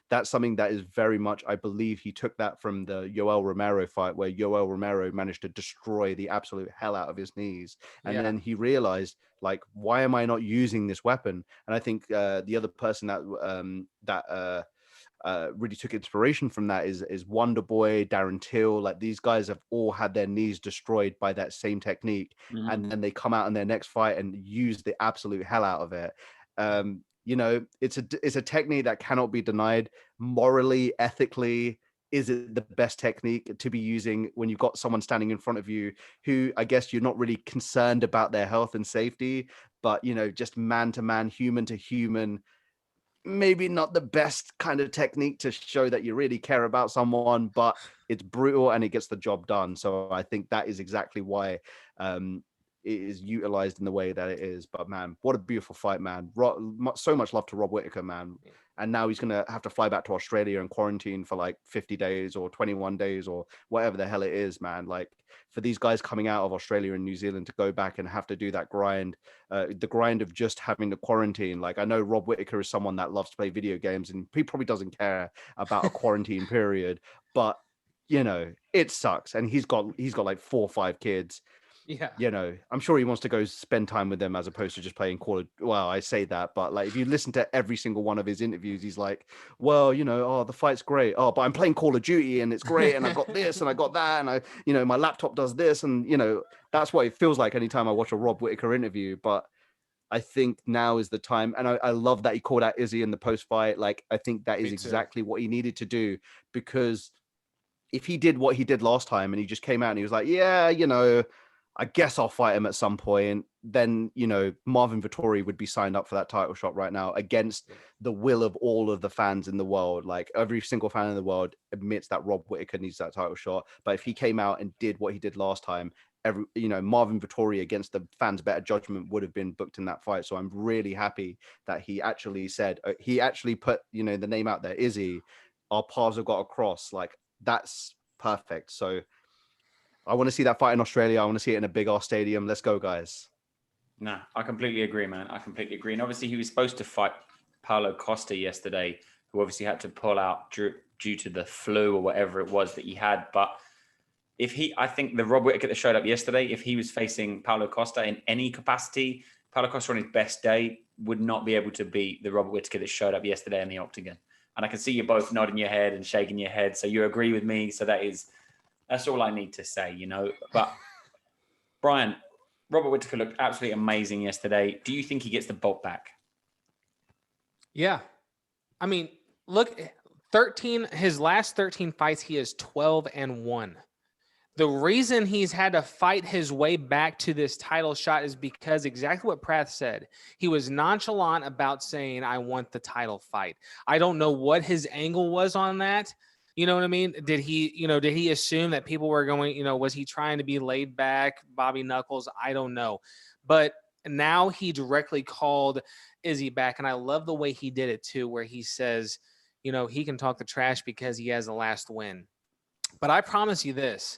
That's something that is very much, I believe he took that from the Yoel Romero fight, where Yoel Romero managed to destroy the absolute hell out of his knees. And then he realized, like, why am I not using this weapon? And I think the other person that really took inspiration from that is Wonder Boy, Darren Till. Like, these guys have all had their knees destroyed by that same technique, and then they come out in their next fight and use the absolute hell out of it. It's a technique that cannot be denied. Morally, ethically, is it the best technique to be using when you've got someone standing in front of you who, I guess, you're not really concerned about their health and safety, but just man to man, human to human, maybe not the best kind of technique to show that you really care about someone, but it's brutal and it gets the job done. So I think that is exactly why it is utilized in the way that it is. But man, what a beautiful fight, man. So much love to Rob Whittaker, man. And now he's going to have to fly back to Australia and quarantine for like 50 days or 21 days or whatever the hell it is, man. Like, for these guys coming out of Australia and New Zealand to go back and have to do that grind, the grind of just having to quarantine. Like, I know Rob Whittaker is someone that loves to play video games, and he probably doesn't care about a quarantine period, but it sucks. And he's got like 4 or 5 kids. Yeah. I'm sure he wants to go spend time with them as opposed to just playing Call of. Well, I say that, but like, if you listen to every single one of his interviews, he's like, well, the fight's great. Oh, but I'm playing Call of Duty and it's great. And I got this and I got that. And my laptop does this. And, that's what it feels like anytime I watch a Rob Whittaker interview. But I think now is the time. And I love that he called out Izzy in the post fight. Like, I think that is exactly what he needed to do, because if he did what he did last time and he just came out and he was like, yeah, you know, I guess I'll fight him at some point, then, you know, Marvin Vettori would be signed up for that title shot right now against the will of all of the fans in the world. Like every single fan in the world admits that Rob Whittaker needs that title shot. But if he came out and did what he did last time, Marvin Vettori against the fans' better judgment would have been booked in that fight. So I'm really happy that he actually said, he actually put, you know, the name out there, Izzy, our paths have got across. Like, that's perfect. So I want to see that fight in Australia. I want to see it in a big ass stadium. Let's go, guys. No, I completely agree, man. I completely agree. And obviously, he was supposed to fight Paulo Costa yesterday, who obviously had to pull out due to the flu or whatever it was that he had. But I think the Rob Whittaker that showed up yesterday, if he was facing Paulo Costa in any capacity, Paulo Costa on his best day would not be able to beat the Robert Whittaker that showed up yesterday in the octagon. And I can see you both nodding your head and shaking your head. So you agree with me. So that's all I need to say, you know. But Brian, Robert Whittaker looked absolutely amazing yesterday. Do you think he gets the belt back? Yeah. I mean, look, his last 13 fights, he is 12-1. The reason he's had to fight his way back to this title shot is because exactly what Prath said. He was nonchalant about saying, I want the title fight. I don't know what his angle was on that. You know what I mean? Did he assume that people were going, was he trying to be laid back, Bobby Knuckles? I don't know. But now he directly called Izzy back. And I love the way he did it too, where he says, he can talk the trash because he has the last win. But I promise you this.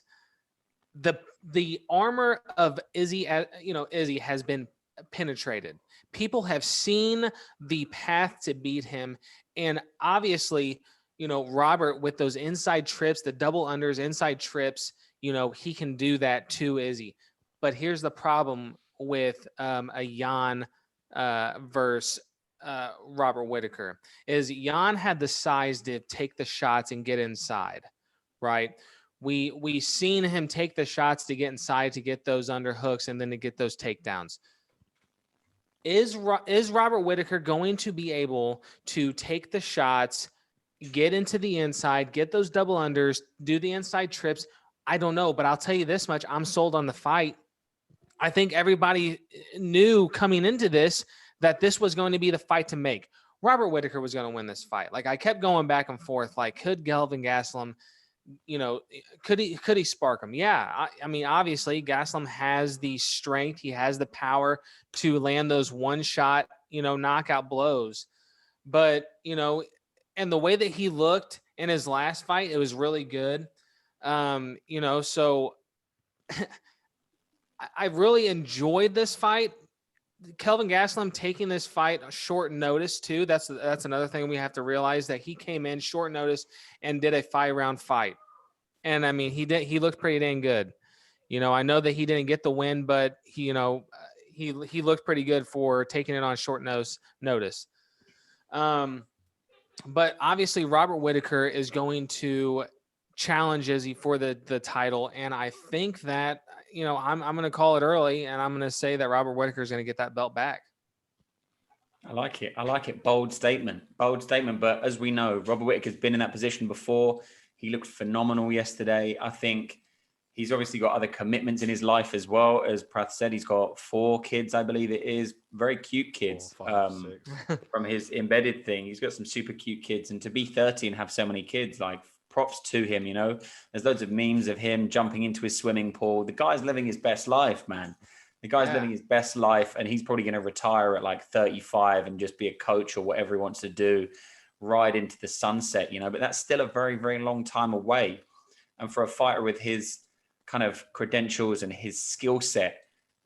The armor of Izzy has been penetrated. People have seen the path to beat him, and obviously, Robert with those inside trips, the double unders, inside trips, he can do that to Izzy. But here's the problem with a Jan versus Robert Whittaker is Jan had the size to take the shots and get inside, right? We seen him take the shots to get inside, to get those underhooks, and then to get those takedowns. Is Robert Whittaker going to be able to take the shots, get into the inside, get those double unders, do the inside trips? I don't know, but I'll tell you this much. I'm sold on the fight. I think everybody knew coming into this that this was going to be the fight to make. Robert Whittaker was going to win this fight. Like, I kept going back and forth. Like, could Kelvin Gastelum, could he spark him? Yeah. I mean, obviously Gastelum has the strength. He has the power to land those one shot, knockout blows. But, and the way that he looked in his last fight, it was really good. So I really enjoyed this fight. Kelvin Gastelum taking this fight short notice too. That's another thing we have to realize, that he came in short notice and did a 5-round fight. And I mean, he looked pretty dang good. I know that he didn't get the win, but he looked pretty good for taking it on short notice. But obviously Robert Whittaker is going to challenge Izzy for the title. And I think that, I'm going to call it early, and I'm going to say that Robert Whittaker is going to get that belt back. I like it. Bold statement. But as we know, Robert Whittaker's been in that position before. He looked phenomenal yesterday. I think he's obviously got other commitments in his life as well. As Prath said, he's got 4 kids, I believe it is. Very cute kids. 4, 5, 6. From his embedded thing. He's got some super cute kids. And to be 30 and have so many kids, like, props to him, There's loads of memes of him jumping into his swimming pool. The guy's living his best life, man. The guy's living his best life, and he's probably going to retire at like 35 and just be a coach or whatever he wants to do, ride into the sunset, but that's still a very, very long time away. And for a fighter with his kind of credentials and his skill set,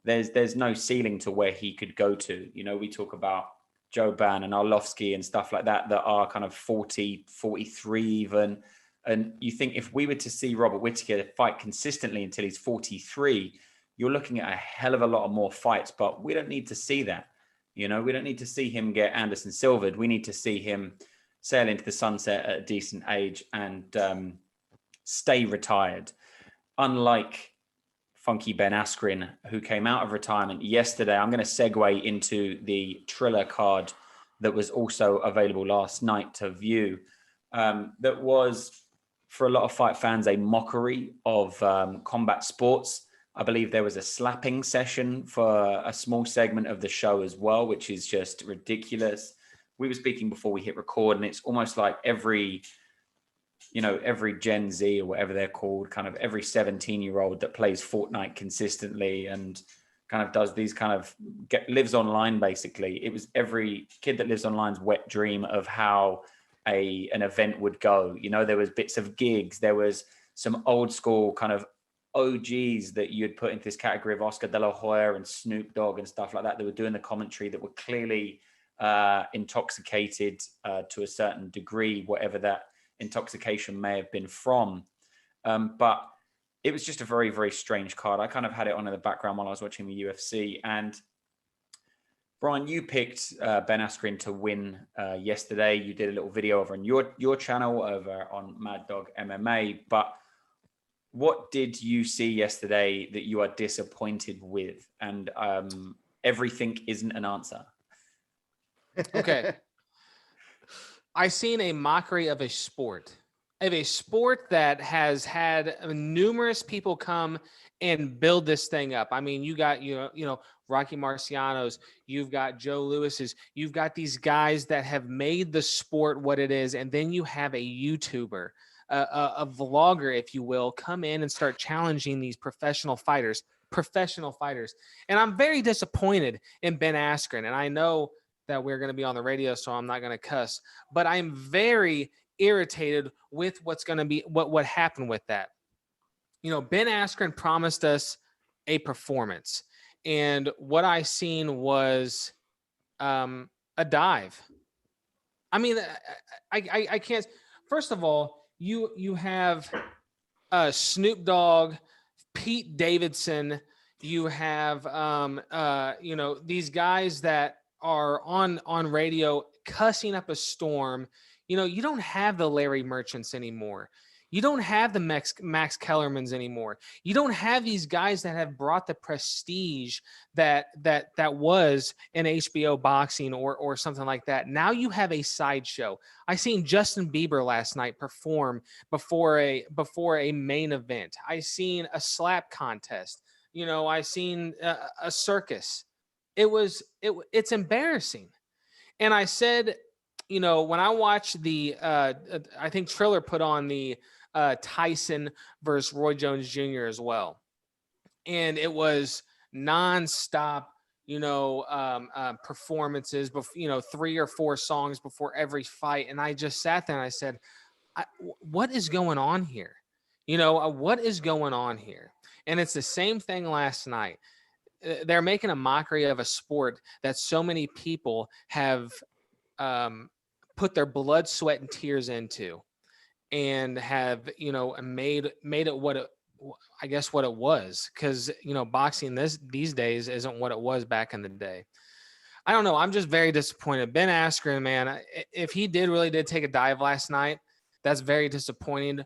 there's no ceiling to where he could go to. We talk about Joe Ban and Arlovsky and stuff like that are kind of 40, 43 even. And you think if we were to see Robert Whittaker fight consistently until he's 43, you're looking at a hell of a lot of more fights, but we don't need to see that. We don't need to see him get Anderson Silvered. We need to see him sail into the sunset at a decent age and stay retired. Unlike Funky Ben Askren, who came out of retirement yesterday. I'm going to segue into the Triller card that was also available last night to view. That was for a lot of fight fans, a mockery of combat sports. I believe there was a slapping session for a small segment of the show as well, which is just ridiculous. We were speaking before we hit record, and it's almost like every Gen Z or whatever they're called, kind of every 17-year-old that plays Fortnite consistently and kind of does these kind of lives online, basically. It was every kid that lives online's wet dream of how an event would go. There was bits of gigs. There was some old school kind of OGs that you'd put into this category of Oscar De La Hoya and Snoop Dogg and stuff like that. They were doing the commentary that were clearly intoxicated to a certain degree, whatever that intoxication may have been from. But it was just a very, very strange card. I kind of had it on in the background while I was watching the UFC. And Brian, you picked Ben Askren to win yesterday. You did a little video over on your channel over on Mad Dog MMA. But what did you see yesterday that you are disappointed with? And everything isn't an answer. Okay. I seen a mockery of a sport that has had numerous people come and build this thing up. I mean, you got, Rocky Marciano's, you've got Joe Lewis's, you've got these guys that have made the sport what it is. And then you have a YouTuber, a vlogger, if you will, come in and start challenging these professional fighters. And I'm very disappointed in Ben Askren. And I know that we're going to be on the radio, so I'm not going to cuss, but I'm very irritated with what's going to be, what happened with that. Ben Askren promised us a performance, and what I seen was a dive. I mean, I can't. First of all, you have Snoop Dogg, Pete Davidson. You have these guys that are on radio cussing up a storm. You don't have the Larry Merchants anymore. You don't have the Max Kellermans anymore. You don't have these guys that have brought the prestige that was in HBO boxing or something like that. Now you have a sideshow. I seen Justin Bieber last night perform before a main event. I seen a slap contest. I seen a circus. It's embarrassing. And I said, when I watched I think Triller put on the Tyson versus Roy Jones Jr. as well. And it was nonstop, performances, 3 or 4 songs before every fight. And I just sat there and I said, what is going on here? What is going on here? And it's the same thing last night. They're making a mockery of a sport that so many people have put their blood, sweat, and tears into, and have made it what it was. Because boxing these days isn't what it was back in the day. I don't know. I'm just very disappointed. Ben Askren, man, if he really did take a dive last night, that's very disappointing.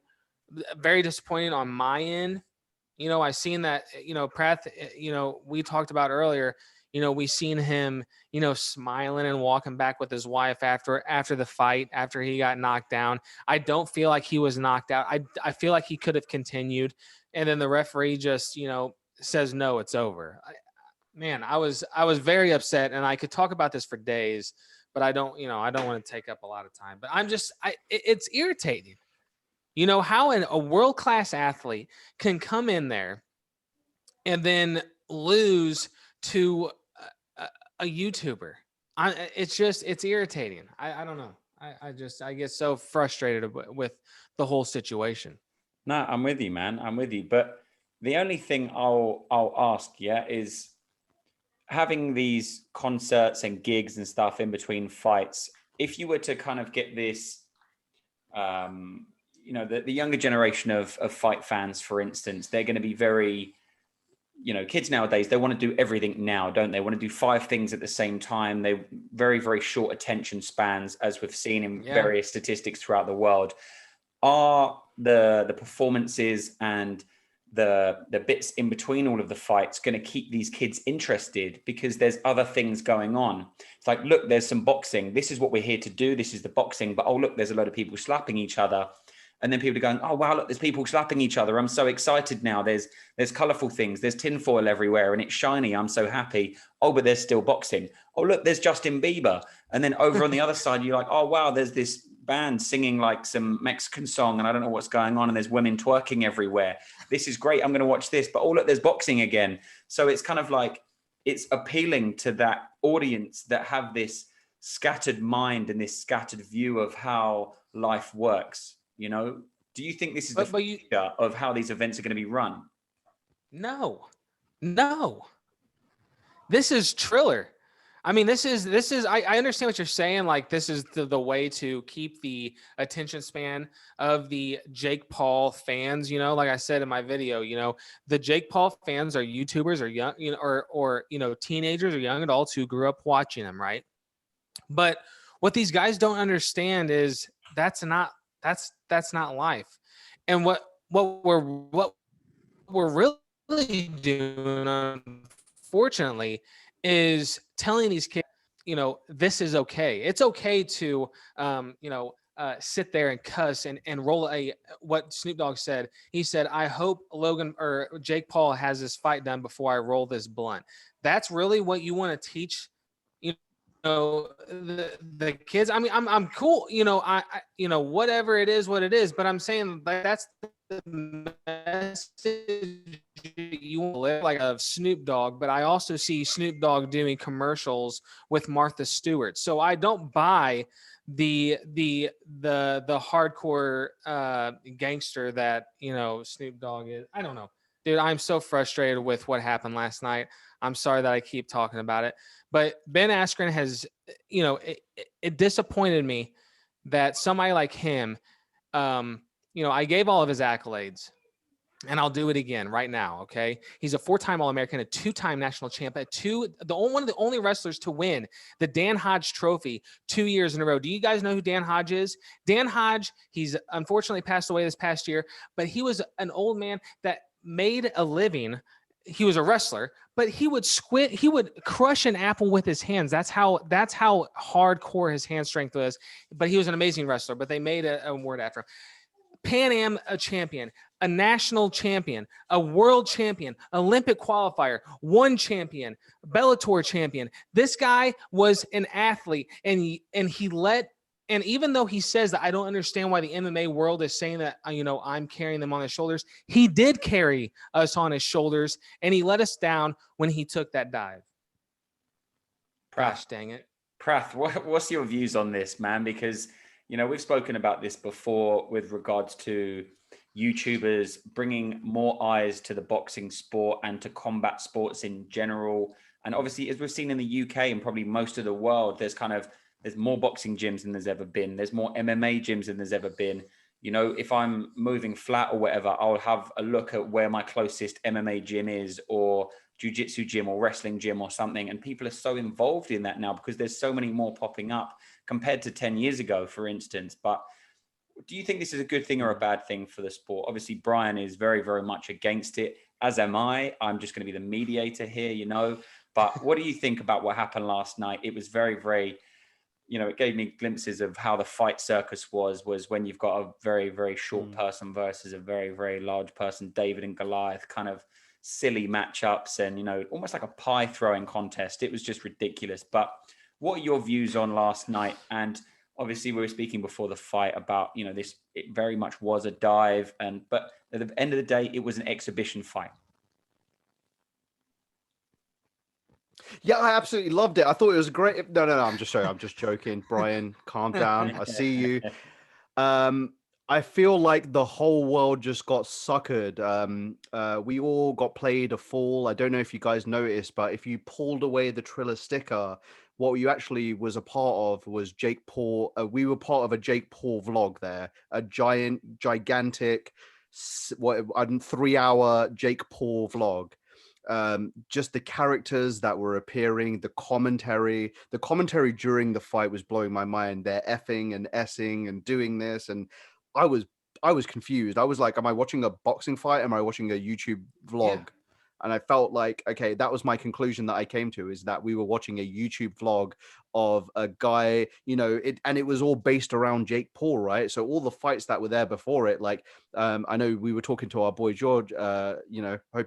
Very disappointing on my end. I seen that, Pratt, we talked about earlier, we seen him, smiling and walking back with his wife after the fight, after he got knocked down. I don't feel like he was knocked out. I feel like he could have continued. And then the referee just, says, no, it's over. I was very upset, and I could talk about this for days, but I don't want to take up a lot of time, but it's irritating. How a world-class athlete can come in there and then lose to a YouTuber. It's irritating. I don't know. I get so frustrated with the whole situation. No, I'm with you, man. I'm with you. But the only thing I'll ask, is having these concerts and gigs and stuff in between fights, if you were to kind of get this, the younger generation of fight fans, for instance, they're going to be very, kids nowadays, they want to do everything now, don't they? Want to do 5 things at the same time. They very, very short attention spans, as we've seen in various statistics throughout the world. Are the performances and the bits in between all of the fights going to keep these kids interested, because there's other things going on? It's like, look, there's some boxing. This is what we're here to do. This is the boxing. But, oh, look, there's a lot of people slapping each other. And then people are going, oh, wow, look, there's people slapping each other. I'm so excited now. There's colorful things. There's tinfoil everywhere and it's shiny. I'm so happy. Oh, but there's still boxing. Oh, look, there's Justin Bieber. And then over on the other side, you're like, oh, wow, there's this band singing like some Mexican song and I don't know what's going on. And there's women twerking everywhere. This is great. I'm going to watch this. But oh, look, there's boxing again. So it's kind of like, it's appealing to that audience that have this scattered mind and this scattered view of how life works. You know, do you think this is the future of how these events are going to be run? No. This is Triller. I mean, this is. I understand what you're saying. Like, this is the way to keep the attention span of the Jake Paul fans. You know, like I said in my video, you know, the Jake Paul fans are YouTubers or young, you know, or you know, teenagers or young adults who grew up watching them, right? But what these guys don't understand is that's not life. And what we're really doing, unfortunately, is telling these kids, you know, this is okay. It's okay to, sit there and cuss and roll what Snoop Dogg said. He said, I hope Logan or Jake Paul has this fight done before I roll this blunt. That's really what you want to teach, you know, the kids. I mean, I'm cool, you know, I you know, whatever it is, what it is, but I'm saying like that's the message you want to live like of Snoop Dogg, but I also see Snoop Dogg doing commercials with Martha Stewart. So I don't buy the hardcore gangster that, you know, Snoop Dogg is. I don't know. Dude, I'm so frustrated with what happened last night. I'm sorry that I keep talking about it. But Ben Askren has, you know, it disappointed me that somebody like him, you know, I gave all of his accolades, and I'll do it again right now. Okay, he's a 4-time All-American, a 2-time national champ, one of the only wrestlers to win the Dan Hodge Trophy 2 years in a row. Do you guys know who Dan Hodge is? Dan Hodge, he's unfortunately passed away this past year, but he was an old man that made a living. He was a wrestler, but he would crush an apple with his hands. That's how hardcore his hand strength was. But he was an amazing wrestler. But they made a award after him. Pan Am champion, a national champion, a world champion, Olympic qualifier, one champion, Bellator champion. This guy was an athlete, and even though he says that I don't understand why the MMA world is saying that, you know, I'm carrying them on his shoulders, he did carry us on his shoulders, and he let us down when he took that dive. Gosh, dang it. Prath, what's your views on this, man? Because, you know, we've spoken about this before with regards to YouTubers bringing more eyes to the boxing sport and to combat sports in general. And obviously, as we've seen in the UK and probably most of the world, there's more boxing gyms than there's ever been. There's more MMA gyms than there's ever been. You know, if I'm moving flat or whatever, I'll have a look at where my closest MMA gym is, or jiu-jitsu gym or wrestling gym or something. And people are so involved in that now because there's so many more popping up compared to 10 years ago, for instance. But do you think this is a good thing or a bad thing for the sport? Obviously, Brian is very, very much against it, as am I. I'm just going to be the mediator here, you know. But what do you think about what happened last night? It was very, very, you know, it gave me glimpses of how the fight circus was when you've got a very, very short person versus a very, very large person, David and Goliath, kind of silly matchups and, you know, almost like a pie throwing contest. It was just ridiculous. But what are your views on last night? And obviously we were speaking before the fight about, you know, it very much was a dive, but at the end of the day, it was an exhibition fight. Yeah, I absolutely loved it. I thought it was great. No, I'm just sorry. I'm just joking. Brian, calm down. I see you. I feel like the whole world just got suckered. We all got played a fool. I don't know if you guys noticed, but if you pulled away the Triller sticker, what you actually was a part of was Jake Paul. We were part of a Jake Paul vlog there, a gigantic, 3-hour Jake Paul vlog. Just the characters that were appearing, the commentary during the fight was blowing my mind. They're effing and essing and doing this, and I was confused. I was like, am I watching a boxing fight? Am I watching a YouTube vlog? And I felt like, okay, that was my conclusion that I came to, is that we were watching a YouTube vlog of a guy, and it was all based around Jake Paul, right? So all the fights that were there before it, like, I know we were talking to our boy George, hope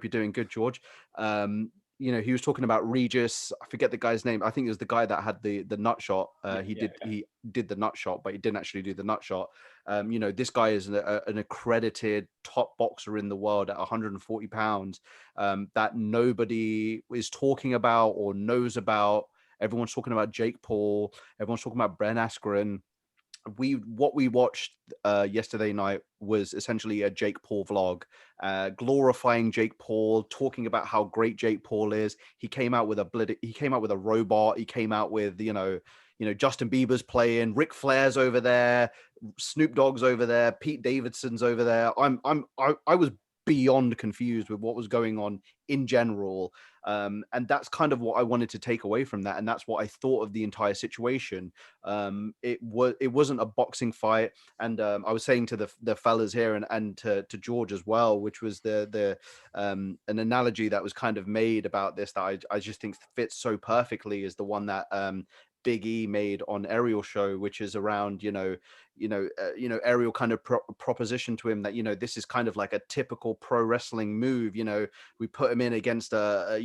you're doing good, George. He was talking about Regis. I forget the guy's name. I think it was the guy that had the nut shot. He did the nut shot, but he didn't actually do the nut shot. This guy is an accredited top boxer in the world at 140 pounds, that nobody is talking about or knows about. Everyone's talking about Jake Paul. Everyone's talking about Ben Askren. What we watched yesterday night was essentially a Jake Paul vlog, glorifying Jake Paul, talking about how great Jake Paul is. He came out with a robot. He came out with Justin Bieber's playing, Ric Flair's over there, Snoop Dogg's over there, Pete Davidson's over there. I was beyond confused with what was going on in general, and that's kind of what I wanted to take away from that, and that's what I thought of the entire situation. It wasn't a boxing fight, and I was saying to the fellas here and to George as well, which was an analogy that was kind of made about this that I just think fits so perfectly, is the one that Big E made on Ariel show, which is around Ariel kind of proposition to him that this is kind of like a typical pro wrestling move. We put him in against a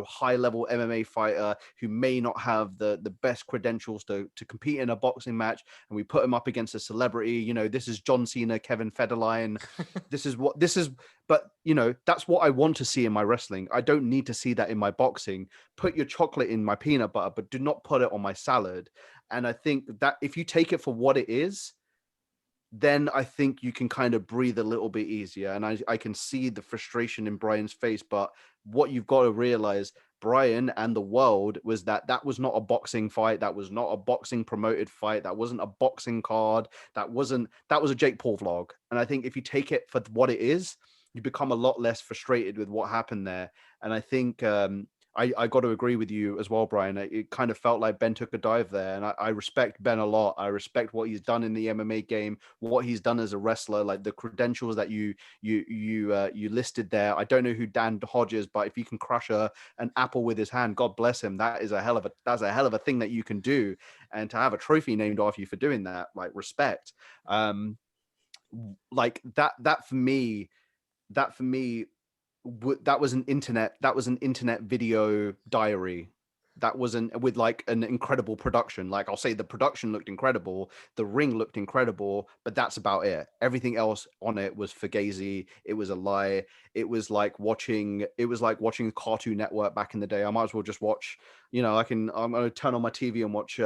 high level MMA fighter who may not have the best credentials to compete in a boxing match, and we put him up against a celebrity. This is John Cena, Kevin Federline. But that's what I want to see in my wrestling. I don't need to see that in my boxing. Put your chocolate in my peanut butter, but do not put it on my salad. And I think that if you take it for what it is, then I think you can kind of breathe a little bit easier. And I can see the frustration in Brian's face. But what you've got to realize, Brian and the world, was that was not a boxing fight. That was not a boxing promoted fight. That wasn't a boxing card. That was a Jake Paul vlog. And I think if you take it for what it is, you become a lot less frustrated with what happened there. And I think I got to agree with you as well, Brian. It kind of felt like Ben took a dive there, and I respect Ben a lot. I respect what he's done in the MMA game, what he's done as a wrestler, like the credentials that you listed there. I don't know who Dan Hodge is, but if he can crush an apple with his hand, God bless him. That's a hell of a thing that you can do, and to have a trophy named after you for doing that, like, respect. Like that for me. That was an internet video diary. That wasn't with like an incredible production. Like, I'll say the production looked incredible, the ring looked incredible, but that's about it. Everything else on it was fugazi. It was a lie. It was like watching Cartoon Network back in the day. I might as well just watch, I'm gonna turn on my TV and watch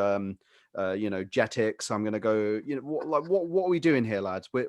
Jetix. I'm gonna go. What are we doing here, lads? We're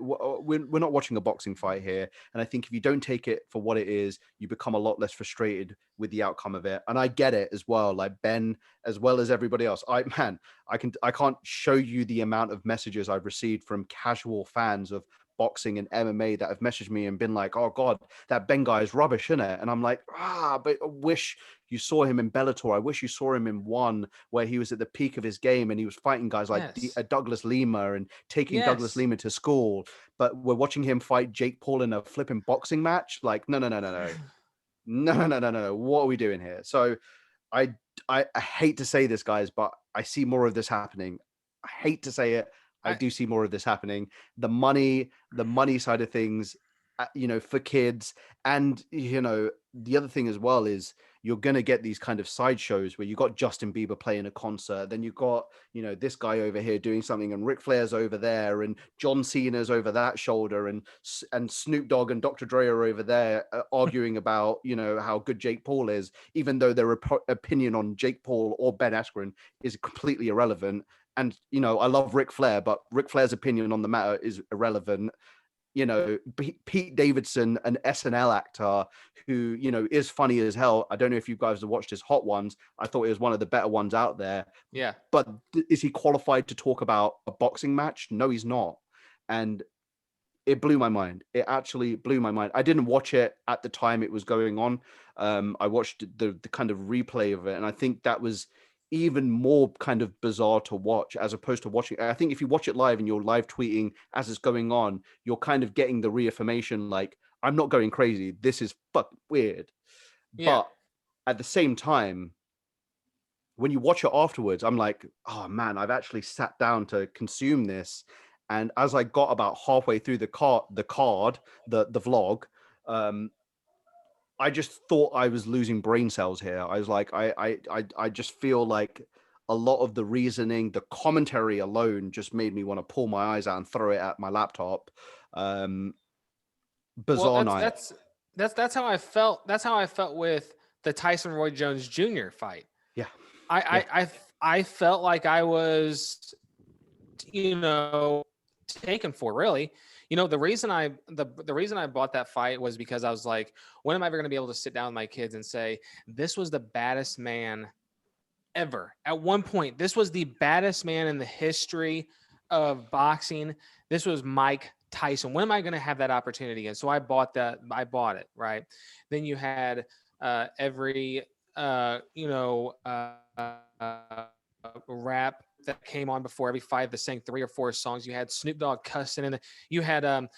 not watching a boxing fight here. And I think if you don't take it for what it is, you become a lot less frustrated with the outcome of it. And I get it as well. Like Ben, as well as everybody else. I can't show you the amount of messages I've received from casual fans of boxing and MMA that have messaged me and been like, "Oh God, that Ben guy is rubbish, isn't it?" And I'm like, but I wish you saw him in Bellator. I wish you saw him in one where he was at the peak of his game and he was fighting guys like Douglas Lima and taking Douglas Lima to school. But we're watching him fight Jake Paul in a flipping boxing match. Like, no. What are we doing here? So I hate to say this, guys, but I see more of this happening. I hate to say it. I do see more of this happening. The money side of things, for kids. And, the other thing as well is you're going to get these kind of sideshows where you got Justin Bieber playing a concert. Then you've got, this guy over here doing something, and Ric Flair's over there, and John Cena's over that shoulder, and Snoop Dogg and Dr. Dre are over there arguing about, how good Jake Paul is, even though their opinion on Jake Paul or Ben Askren is completely irrelevant. And, I love Ric Flair, but Ric Flair's opinion on the matter is irrelevant. Pete Davidson, an SNL actor who, is funny as hell. I don't know if you guys have watched his Hot Ones. I thought it was one of the better ones out there. Yeah. But is he qualified to talk about a boxing match? No, he's not. And it blew my mind. It actually blew my mind. I didn't watch it at the time it was going on. I watched the kind of replay of it. And I think that was even more kind of bizarre to watch as opposed to watching. I think if you watch it live and you're live tweeting as it's going on, you're kind of getting the reaffirmation like, I'm not going crazy. This is fucking weird. Yeah. But at the same time, when you watch it afterwards, I'm like, oh man, I've actually sat down to consume this. And as I got about halfway through the vlog, I just thought I was losing brain cells here. I was like, I just feel like a lot of the reasoning, the commentary alone just made me want to pull my eyes out and throw it at my laptop. Bizarre night. That's how I felt. That's how I felt with the Tyson Roy Jones Jr. fight. Yeah. I felt like I was, taken for, really. The reason I bought that fight was because I was like, when am I ever going to be able to sit down with my kids and say, this was the baddest man ever? At one point, this was the baddest man in the history of boxing. This was Mike Tyson. When am I going to have that opportunity? And so I bought it, right? Then you had every rap that came on before every fight that sang 3 or 4 songs. You had Snoop Dogg cussing in. You had Manu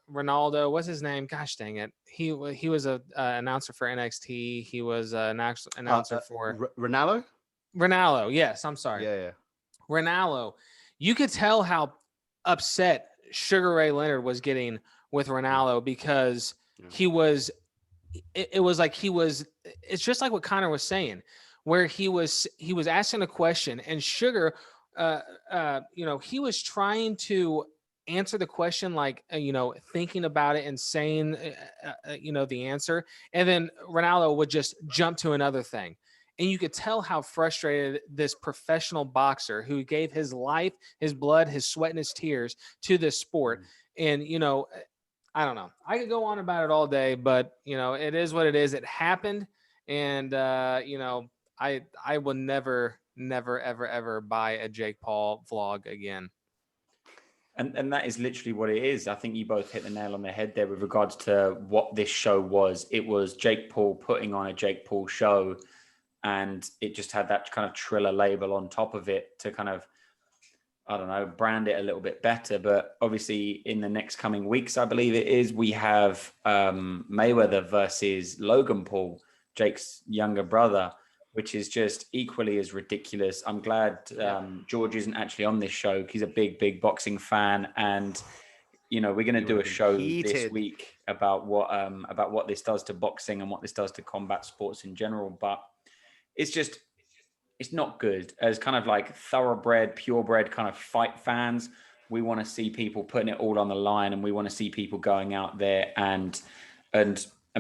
Ronaldo. What's his name? Gosh dang it. He was a announcer for NXT. He was an announcer for Ronaldo. Yes, I'm sorry. Yeah. Ronaldo. You could tell how upset Sugar Ray Leonard was getting with Ronaldo because he was. It was like it's just like what Connor was saying, where he was asking a question and Sugar, he was trying to answer the question, like, thinking about it and saying, the answer. And then Ronaldo would just jump to another thing. And you could tell how frustrated this professional boxer who gave his life, his blood, his sweat, and his tears to this sport. And, I don't know. I could go on about it all day, but it is what it is. It happened, and I will never, ever buy a Jake Paul vlog again. And that is literally what it is. I think you both hit the nail on the head there with regards to what this show was. It was Jake Paul putting on a Jake Paul show, and it just had that kind of Triller label on top of it to kind of, I don't know, brand it a little bit better. But obviously in the next coming weeks, I believe it is, we have Mayweather versus Logan Paul, Jake's younger brother, which is just equally as ridiculous. I'm glad George isn't actually on this show. He's a big boxing fan. And, we're going to do a show this week about what this does to boxing and what this does to combat sports in general. But it's not good. As kind of like thoroughbred, purebred kind of fight fans, we want to see people putting it all on the line, and we want to see people going out there and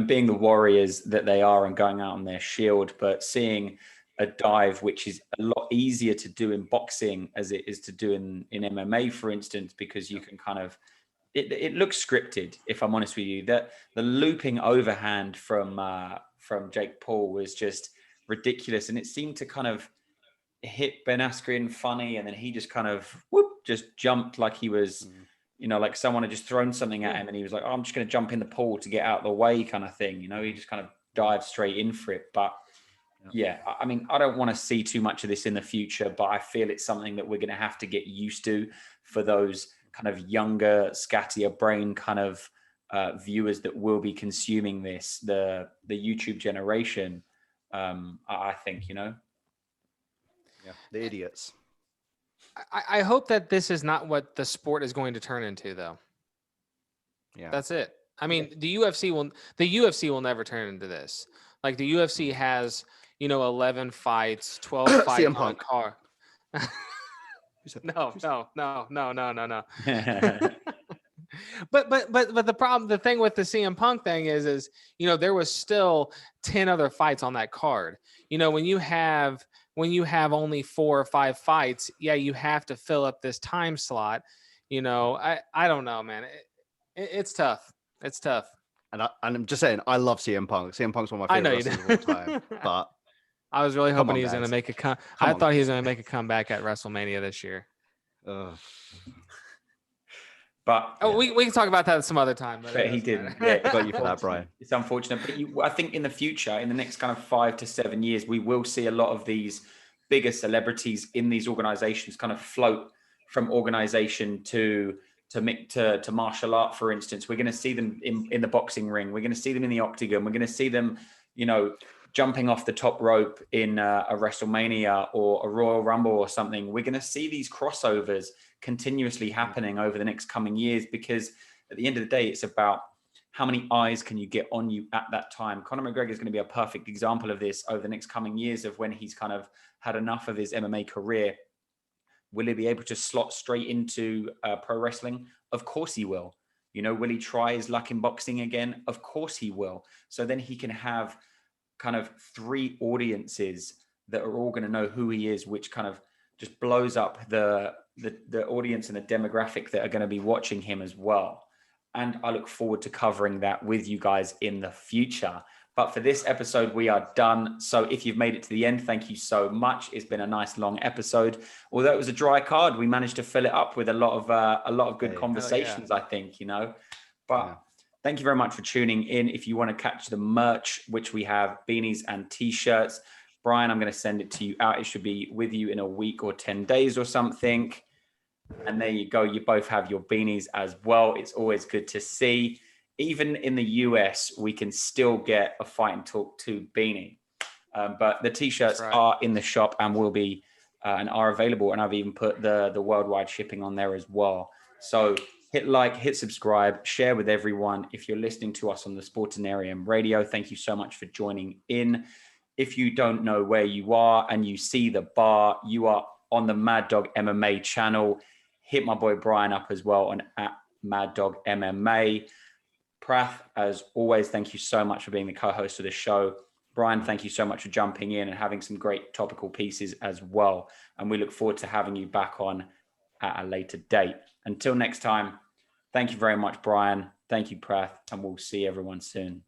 being the warriors that they are and going out on their shield. But seeing a dive, which is a lot easier to do in boxing as it is to do in MMA, for instance, because you can kind of, it looks scripted, if I'm honest with you. That the looping overhand from Jake Paul was just ridiculous, and it seemed to kind of hit Ben Askren funny, and then he just kind of just jumped like he was like someone had just thrown something at him, and he was like, I'm just going to jump in the pool to get out of the way, kind of thing. He just kind of dived straight in for it. But I mean, I don't want to see too much of this in the future, but I feel it's something that we're going to have to get used to for those kind of younger, scattier brain kind of viewers that will be consuming this, the YouTube generation. I think, Yeah, the idiots. I hope that this is not what the sport is going to turn into, though. Yeah, that's it. I mean, the UFC will never turn into this. Like, the UFC has, 11 fights, 12 fights on a card. No. But the thing with the CM Punk thing is there was still 10 other fights on that card. When you have only 4 or 5 fights, you have to fill up this time slot. I don't know, man. It's tough. It's tough. And I'm just saying, I love CM Punk. CM Punk's one of my favorite wrestlers of all time. But I was really hoping he was going to make a I thought he was going to make a comeback at WrestleMania this year. But we can talk about that some other time. But he didn't. Yeah, got you for that, Brian. It's unfortunate, but I think in the future, in the next kind of 5 to 7 years, we will see a lot of these bigger celebrities in these organizations kind of float from organization to to martial art, for instance. We're going to see them in the boxing ring. We're going to see them in the octagon. We're going to see them, jumping off the top rope in a WrestleMania or a Royal Rumble or something. We're going to see these crossovers continuously happening over the next coming years, because at the end of the day, it's about how many eyes can you get on you at that time. Conor McGregor is going to be a perfect example of this over the next coming years, of when he's kind of had enough of his MMA career. Will he be able to slot straight into pro wrestling? Of course he will. Will he try his luck in boxing again? Of course he will. So then he can have kind of 3 audiences that are all going to know who he is, which kind of just blows up the audience and the demographic that are going to be watching him as well. And I look forward to covering that with you guys in the future. But for this episode, we are done. So if you've made it to the end, thank you so much. It's been a nice long episode. Although it was a dry card, we managed to fill it up with a lot of good conversations, I think, But thank you very much for tuning in. If you want to catch the merch, which we have beanies and t-shirts, Brian, I'm going to send it to you out. It should be with you in a week or 10 days or something. And there you go. You both have your beanies as well. It's always good to see. Even in the US, we can still get a Fight and Talk 2 beanie. But the t-shirts are in the shop and will be and are available. And I've even put the worldwide shipping on there as well. So hit like, hit subscribe, share with everyone. If you're listening to us on the Sportinarium Radio, thank you so much for joining in. If you don't know where you are and you see the bar, you are on the Mad Dog MMA channel. Hit my boy Brian up as well on @MaddogMMA. Prath, as always, thank you so much for being the co-host of the show. Brian, thank you so much for jumping in and having some great topical pieces as well. And we look forward to having you back on at a later date. Until next time, thank you very much, Brian. Thank you, Prath, and we'll see everyone soon.